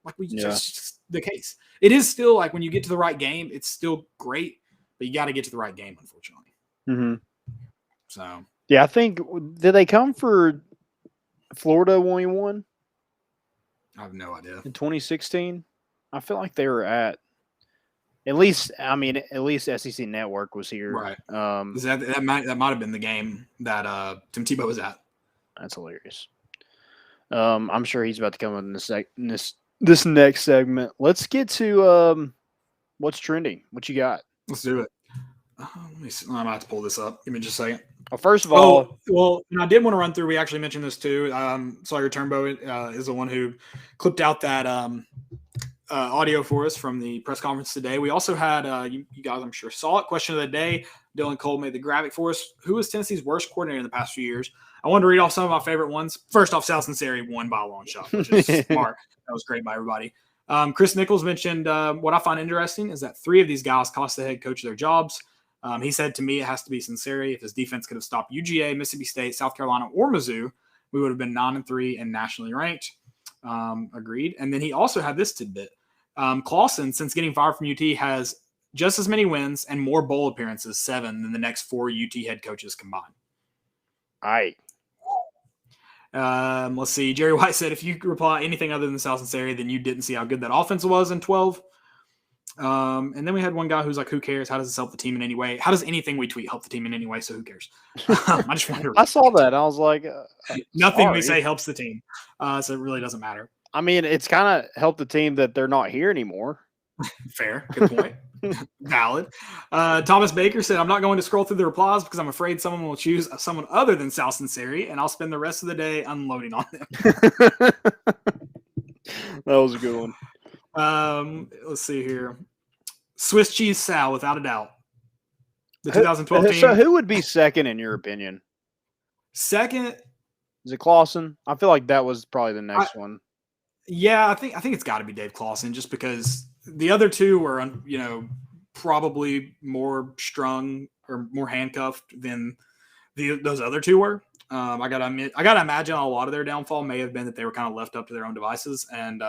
Like just the case. It is still like when you get to the right game, it's still great, but you got to get to the right game, unfortunately. Mm-hmm. So yeah, I think did they come for Florida when we won? I have no idea. In 2016, I feel like they were at least SEC Network was here. Right. That might have been the game that Tim Tebow was at. That's hilarious. I'm sure he's about to come in this next segment. Let's get to what's trending. What you got? Let's do it. Let me see. I'm about to pull this up. Give me just a second. Well, first of all, I did want to run through. We actually mentioned this too. Sawyer Turnbow is the one who clipped out that audio for us from the press conference today. We also had you guys, I'm sure, saw it. Question of the day. Dylan Cole made the graphic for us. Who was Tennessee's worst coordinator in the past few years? I wanted to read off some of my favorite ones. First off, Sal Sinceri won by a long shot, which is smart. That was great by everybody. Chris Nichols mentioned what I find interesting is that 3 of these guys cost the head coach their jobs. He said to me, it has to be Sinceri. If his defense could have stopped UGA, Mississippi State, South Carolina, or Mizzou, we would have been 9-3 and nationally ranked. Agreed. And then he also had this tidbit. Clawson, since getting fired from UT, has just as many wins and more bowl appearances, 7, than the next 4 UT head coaches combined. All right. Let's see. Jerry White said, if you reply anything other than Sal Sinceri, then you didn't see how good that offense was in 12. And then we had one guy who's like, who cares? How does this help the team in any way? How does anything we tweet help the team in any way? So who cares? I just wonder. I saw that. I was like, nothing we say helps the team. So it really doesn't matter. I mean, it's kind of helped the team that they're not here anymore. Fair. Good point. Valid. Thomas Baker said, I'm not going to scroll through the replies because I'm afraid someone will choose someone other than Sal Sinceri, and I'll spend the rest of the day unloading on them. That was a good one. Let's see here. Swiss cheese Sal, without a doubt. The 2012 team. So who would be second in your opinion? Second, is it Clawson? I feel like that was probably the next one. Yeah, I think it's got to be Dave Clawson, just because the other two were, probably more strung or more handcuffed than those other two were. I gotta imagine a lot of their downfall may have been that they were kind of left up to their own devices, and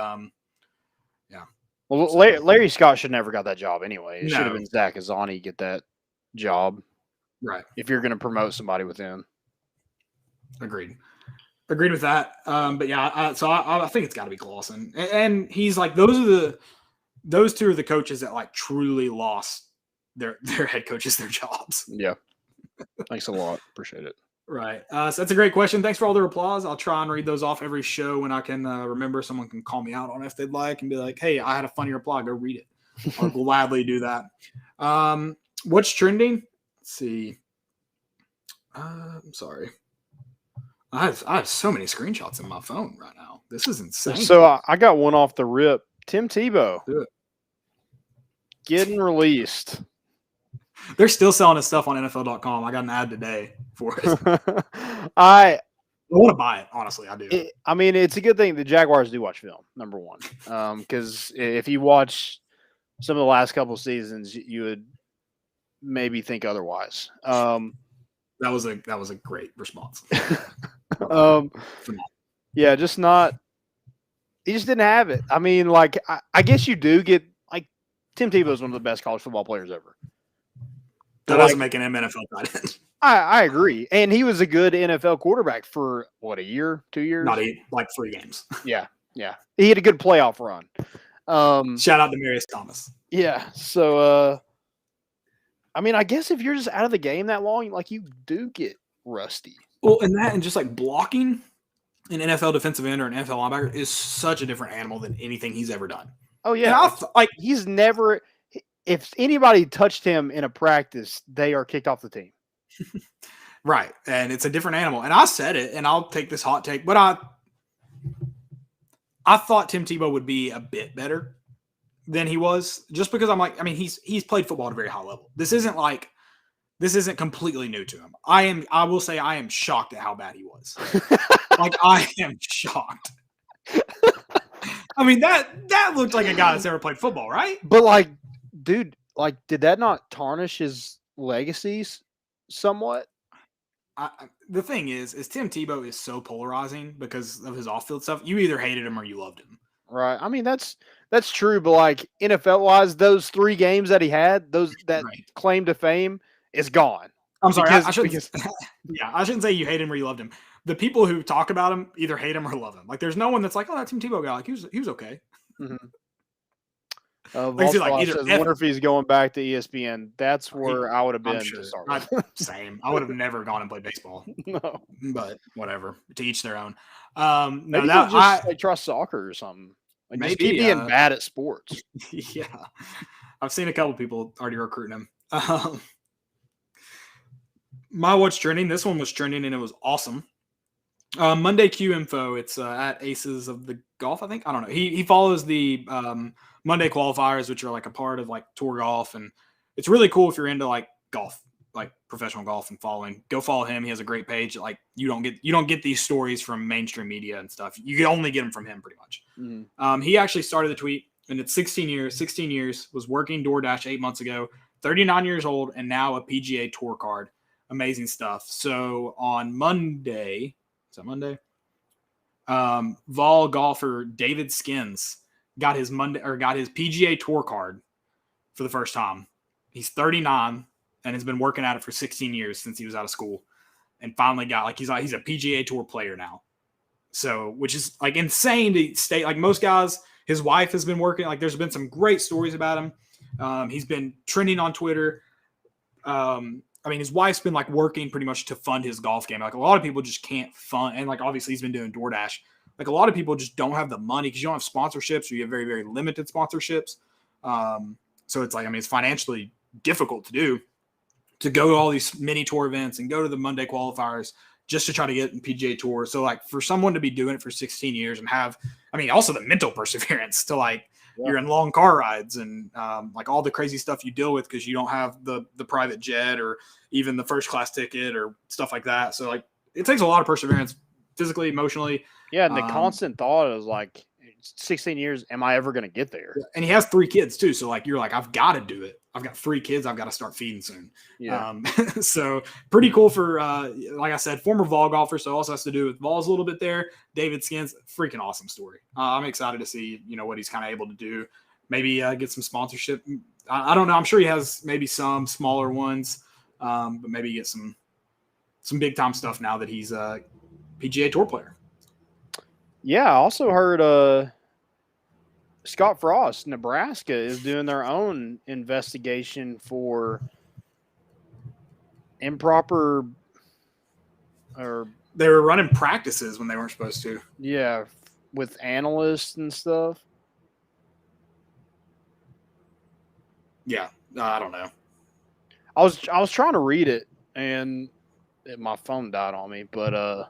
yeah. Well, Larry Scott should never got that job anyway. It should have been Zach Azzani get that job, right? If you're going to promote somebody within. Agreed with that. But yeah, so I think it's got to be Clawson, and he's like those two are the coaches that like truly lost their head coaches their jobs. Yeah, thanks a lot. Appreciate it. Right. So that's a great question. Thanks for all the replies. I'll try and read those off every show when I can remember. Someone can call me out on it if they'd like and be like, hey, I had a funny reply. Go read it. I'll gladly do that. What's trending? Let's see. I'm sorry. I have so many screenshots in my phone right now. This is insane. So I got one off the rip. Tim Tebow. Do it. Getting released. They're still selling his stuff on NFL.com. I got an ad today for it. I want to buy it. Honestly, I do. It's a good thing the Jaguars do watch film, number one. Because if you watch some of the last couple of seasons, you would maybe think otherwise. That was a great response. Yeah, just not. He just didn't have it. I mean, like I guess you do get like Tim Tebow is one of the best college football players ever. That doesn't make an NFL tight end. I agree. And he was a good NFL quarterback for, what, a year, 2 years? Like 3 games. Yeah. Yeah, he had a good playoff run. Shout out to Marius Thomas. Yeah, so I mean, I guess if you're just out of the game that long, like you do get rusty. Well, and just like blocking an NFL defensive end or an NFL linebacker is such a different animal than anything he's ever done. Oh yeah, he's never. If anybody touched him in a practice, they are kicked off the team. Right, and it's a different animal. And I said it, and I'll take this hot take, but I thought Tim Tebow would be a bit better than he was, just because I'm like, I mean, he's played football at a very high level. This isn't completely new to him. I will say I am shocked at how bad he was. Like, I am shocked. I mean, that looked like a guy that's ever played football, right? But like, dude, like, did that not tarnish his legacies somewhat? The thing is Tim Tebow is so polarizing because of his off-field stuff. You either hated him or you loved him. Right. I mean, that's true, but like NFL-wise, those 3 games that he had, that claim to fame is gone. I'm sorry, I shouldn't say you hate him or you loved him. The people who talk about him either hate him or love him. Like, there's no one that's like, oh, that Tim Tebow guy, like he was okay. Mm-hmm. I wonder if he's going back to ESPN. That's where I would have been. Sure. To start with. Same. I would have never gone and played baseball. No, but whatever. To each their own. Maybe I trust soccer or something. Like, maybe just keep being bad at sports. Yeah, I've seen a couple people already recruiting him. My what's trending. This one was trending and it was awesome. Monday Q Info. It's at Aces of the Golf. I think, I don't know. He follows the Monday qualifiers, which are like a part of like Tour Golf, and it's really cool if you're into like golf, like professional golf and following. Go follow him. He has a great page. Like, you don't get these stories from mainstream media and stuff. You can only get them from him pretty much. Mm-hmm. He actually started the tweet, and it's 16 years, was working DoorDash 8 months ago, 39 years old, and now a PGA Tour card. Amazing stuff. So on Monday, is that Monday? Vol golfer David Skins got his PGA Tour card for the first time. He's 39 and has been working at it for 16 years since he was out of school, and finally got, like, he's a PGA Tour player now. So, which is like insane to state. Like, most guys, his wife has been working. Like, there's been some great stories about him. He's been trending on Twitter. I mean, his wife's been like working pretty much to fund his golf game. Like, a lot of people just can't fund, and like, obviously he's been doing DoorDash. Like, a lot of people just don't have the money because you don't have sponsorships, or you have very, very limited sponsorships. So it's like, I mean, it's financially difficult to do, to go to all these mini tour events and go to the Monday qualifiers just to try to get in PGA Tour. So like, for someone to be doing it for 16 years and have, I mean, also the mental perseverance to like, you're in long car rides and like all the crazy stuff you deal with because you don't have the private jet or even the first class ticket or stuff like that. So like, it takes a lot of perseverance, physically, emotionally. Yeah, and the constant thought is like, 16 years, am I ever going to get there? And he has 3 kids too. So like, you're like, I've got to do it. I've got 3 kids. I've got to start feeding soon. Yeah. So pretty cool for, like I said, former Vol golfer. So also has to do with Vols a little bit there. David Skins, freaking awesome story. I'm excited to see, what he's kind of able to do. Maybe get some sponsorship. I don't know. I'm sure he has maybe some smaller ones, but maybe get some big time stuff now that he's a PGA Tour player. Yeah, I also heard Scott Frost, Nebraska, is doing their own investigation for improper, or they were running practices when they weren't supposed to. Yeah, with analysts and stuff. Yeah, I don't know. I was trying to read it and my phone died on me, but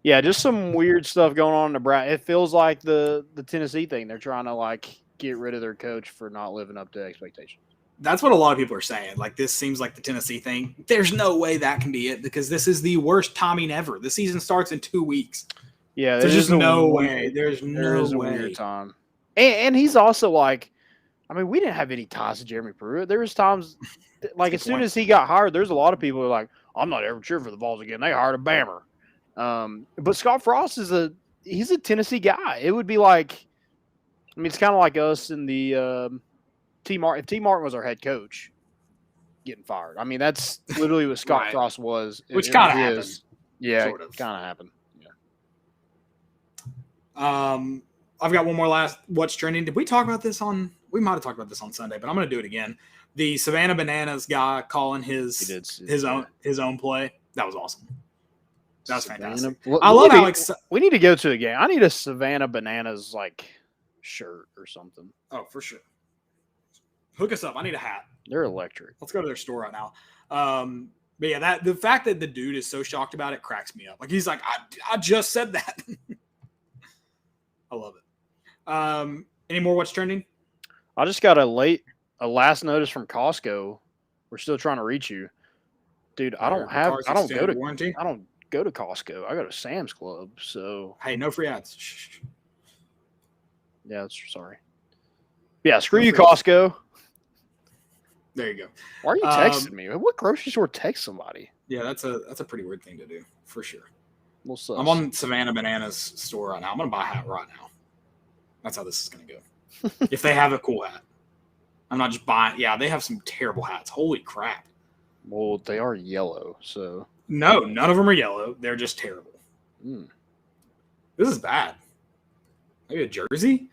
yeah, just some weird stuff going on in Nebraska. It feels like the Tennessee thing. They're trying to like get rid of their coach for not living up to expectations. That's what a lot of people are saying. Like, this seems like the Tennessee thing. There's no way that can be it because this is the worst timing ever. The season starts in 2 weeks. Yeah, there's just no way. There's no way. A weird time. And he's also like, I mean, we didn't have any ties to Jeremy Pruitt. There was times, like, as soon as he got hired, there's a lot of people who are like, I'm not ever cheering for the Vols again. They hired a Bammer. But Scott Frost he's a Tennessee guy. It would be like, I mean, it's kind of like us in the T. Martin. If T. Martin was our head coach, getting fired. I mean, that's literally what Scott Frost was. Which kind of happened. Yeah, sort of. Kind of happened. Yeah. I've got one more last what's trending. Did we talk about this on? We might have talked about this on Sunday, but I'm going to do it again. The Savannah Bananas guy calling his own play. That was awesome. That was fantastic. I love Alex. We need to go to a game. I need a Savannah Bananas like shirt or something. Oh, for sure. Hook us up. I need a hat. They're electric. Let's go to their store right now. But yeah, the fact that the dude is so shocked about it cracks me up. Like he's like, I just said that. I love it. Any more what's trending? I just got a last notice from Costco. We're still trying to reach you, dude. I don't go to Costco. I go to Sam's Club. So hey, no free ads. Yeah, sorry. Yeah, screw you, Costco. There you go. Why are you texting me? What grocery store text somebody? Yeah, that's a pretty weird thing to do for sure. I'm on Savannah Bananas store right now. I'm gonna buy a hat right now. That's how this is gonna go. If they have a cool hat, I'm not just buying. Yeah, they have some terrible hats. Holy crap. Well, they are yellow, so no, none of them are yellow. They're just terrible. This is bad. Maybe a jersey.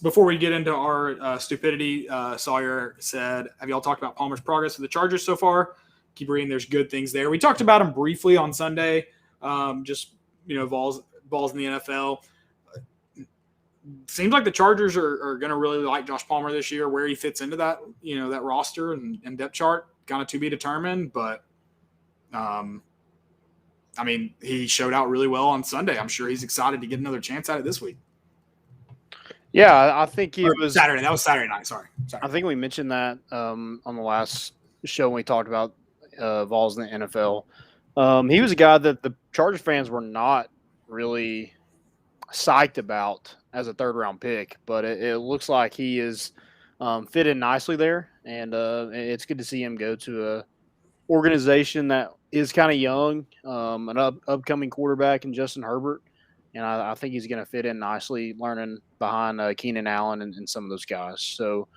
Before we get into our stupidity, Sawyer said, have y'all talked about Palmer's progress with the Chargers so far? Keep reading. There's good things there. We talked about him briefly on Sunday. Just, balls in the NFL. Seems like the Chargers are going to really like Josh Palmer this year. Where he fits into that, that roster and depth chart, kind of to be determined. But, he showed out really well on Sunday. I'm sure he's excited to get another chance at it this week. Yeah, I think it was Saturday. That was Saturday night. Sorry. I think we mentioned that on the last show when we talked about Vols in the NFL. He was a guy that the Chargers fans were not really psyched about as a third-round pick, but it looks like he is fit in nicely there, and it's good to see him go to a organization that is kind of young, an upcoming quarterback in Justin Herbert. And I think he's going to fit in nicely, learning behind Keenan Allen and some of those guys. So,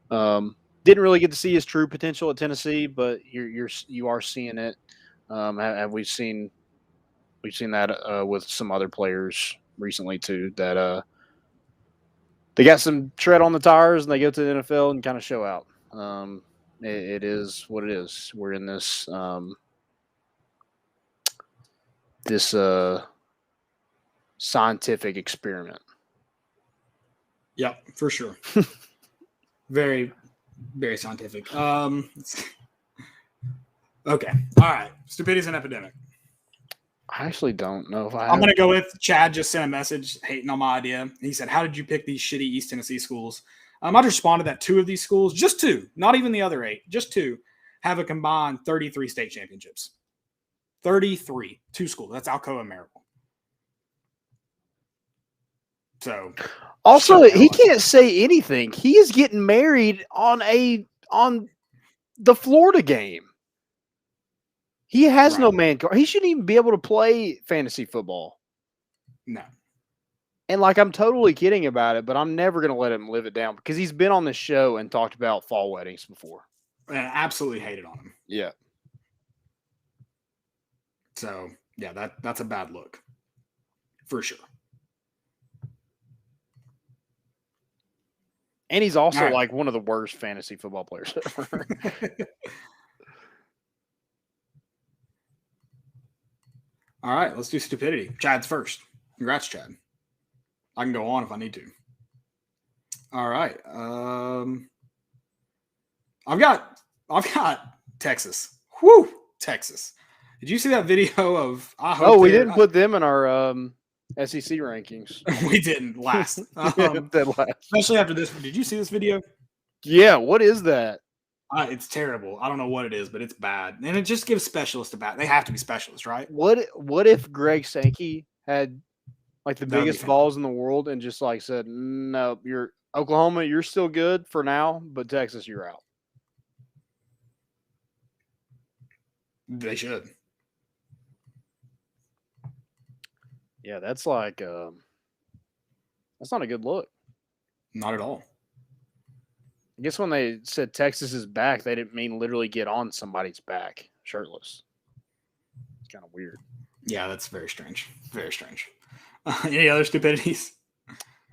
didn't really get to see his true potential at Tennessee, but you are seeing it. We've seen that with some other players recently too. That they got some tread on the tires and they go to the NFL and kind of show out. It is what it is. We're in this scientific experiment. Yeah, for sure. Very, very scientific. Okay. All right. Stupidity is an epidemic. I actually don't know if I'm going to go with Chad just sent a message hating on my idea. He said, how did you pick these shitty East Tennessee schools? I just responded that 2 of these schools, just 2, not even the other 8, just 2, have a combined 33 state championships. 33. 2 schools. That's Alcoa and Maryville. So also he can't say anything. He is getting married on the Florida game. He has no man card. He shouldn't even be able to play fantasy football. No. And I'm totally kidding about it, but I'm never going to let him live it down because he's been on the show and talked about fall weddings before. And I absolutely hated on him. Yeah. So yeah, that's a bad look. For sure. And he's also one of the worst fantasy football players ever. All right, let's do stupidity. Chad's first. Congrats, Chad. I can go on if I need to. All right. I've got Texas. Whew, Texas. Did you see that video of? We didn't put them in our SEC rankings. We didn't last. Especially after this. Did you see this video? Yeah. What is that? It's terrible. I don't know what it is, but it's bad. And it just gives specialists a bat. They have to be specialists, right? What if Greg Sankey had the biggest balls in the world and just said, no, you're Oklahoma, you're still good for now, but Texas, you're out. They should. Yeah, that's that's not a good look. Not at all. I guess when they said Texas is back, they didn't mean literally get on somebody's back shirtless. It's kind of weird. Yeah, that's very strange. Very strange. Any other stupidities?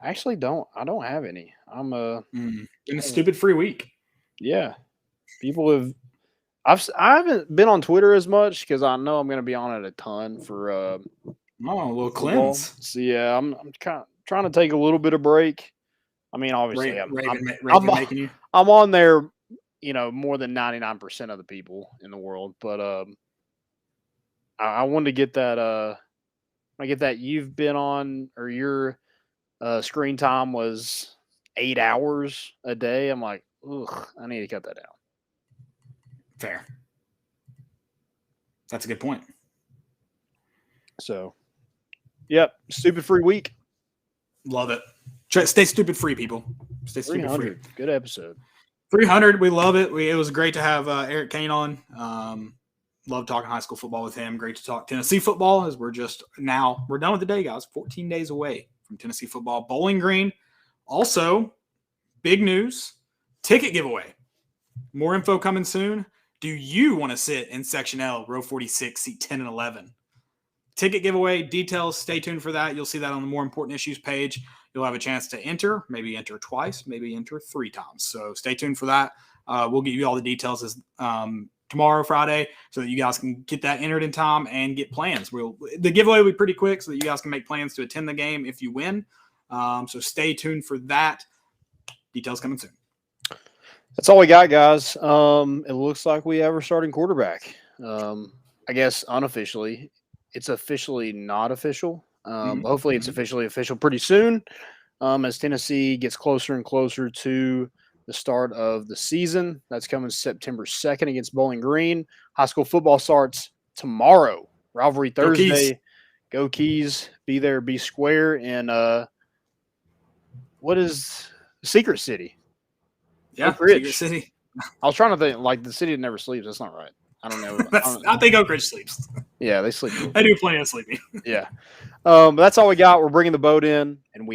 I actually don't. I don't have any. I'm in a stupid free week. Yeah, people have. I haven't been on Twitter as much because I know I'm going to be on it a ton for a little football. cleanse. So yeah, I'm kind of trying to take a little bit of break. I mean, obviously, Raven making you. I'm on there, more than 99% of the people in the world. But I wanted to get that. I get that you've been on, or your screen time was 8 hours a day. I'm like, ugh, I need to cut that down. Fair. That's a good point. So, yep, stupid free week. Love it. Stay stupid free, people. Stay stupid free. Good episode. 300. We love it. It was great to have Eric Cain on. Love talking high school football with him. Great to talk Tennessee football as we're done with the day, guys. 14 days away from Tennessee football. Bowling Green. Also, big news, ticket giveaway. More info coming soon. Do you want to sit in Section L, row 46, seat 10 and 11? Ticket giveaway details. Stay tuned for that. You'll see that on the More Important Issues page. You'll have a chance to enter, maybe enter twice, maybe enter 3 times. So stay tuned for that. We'll give you all the details as tomorrow, Friday, so that you guys can get that entered in time and get plans. The giveaway will be pretty quick so that you guys can make plans to attend the game if you win. So stay tuned for that. Details coming soon. That's all we got, guys. It looks like we have our starting quarterback. I guess unofficially. It's officially not official. Hopefully it's officially official pretty soon as Tennessee gets closer and closer to the start of the season. That's coming September 2nd against Bowling Green. High school football starts tomorrow. Rivalry Thursday. Go Keys. Be there, be square. And what is Secret City? Yeah, Secret City. I was trying to think, like, the city that never sleeps. That's not right. I don't know. I think Oak Ridge sleeps. Yeah, they sleep. They do plenty of sleeping. Yeah. But that's all we got. We're bringing the boat in, and we out.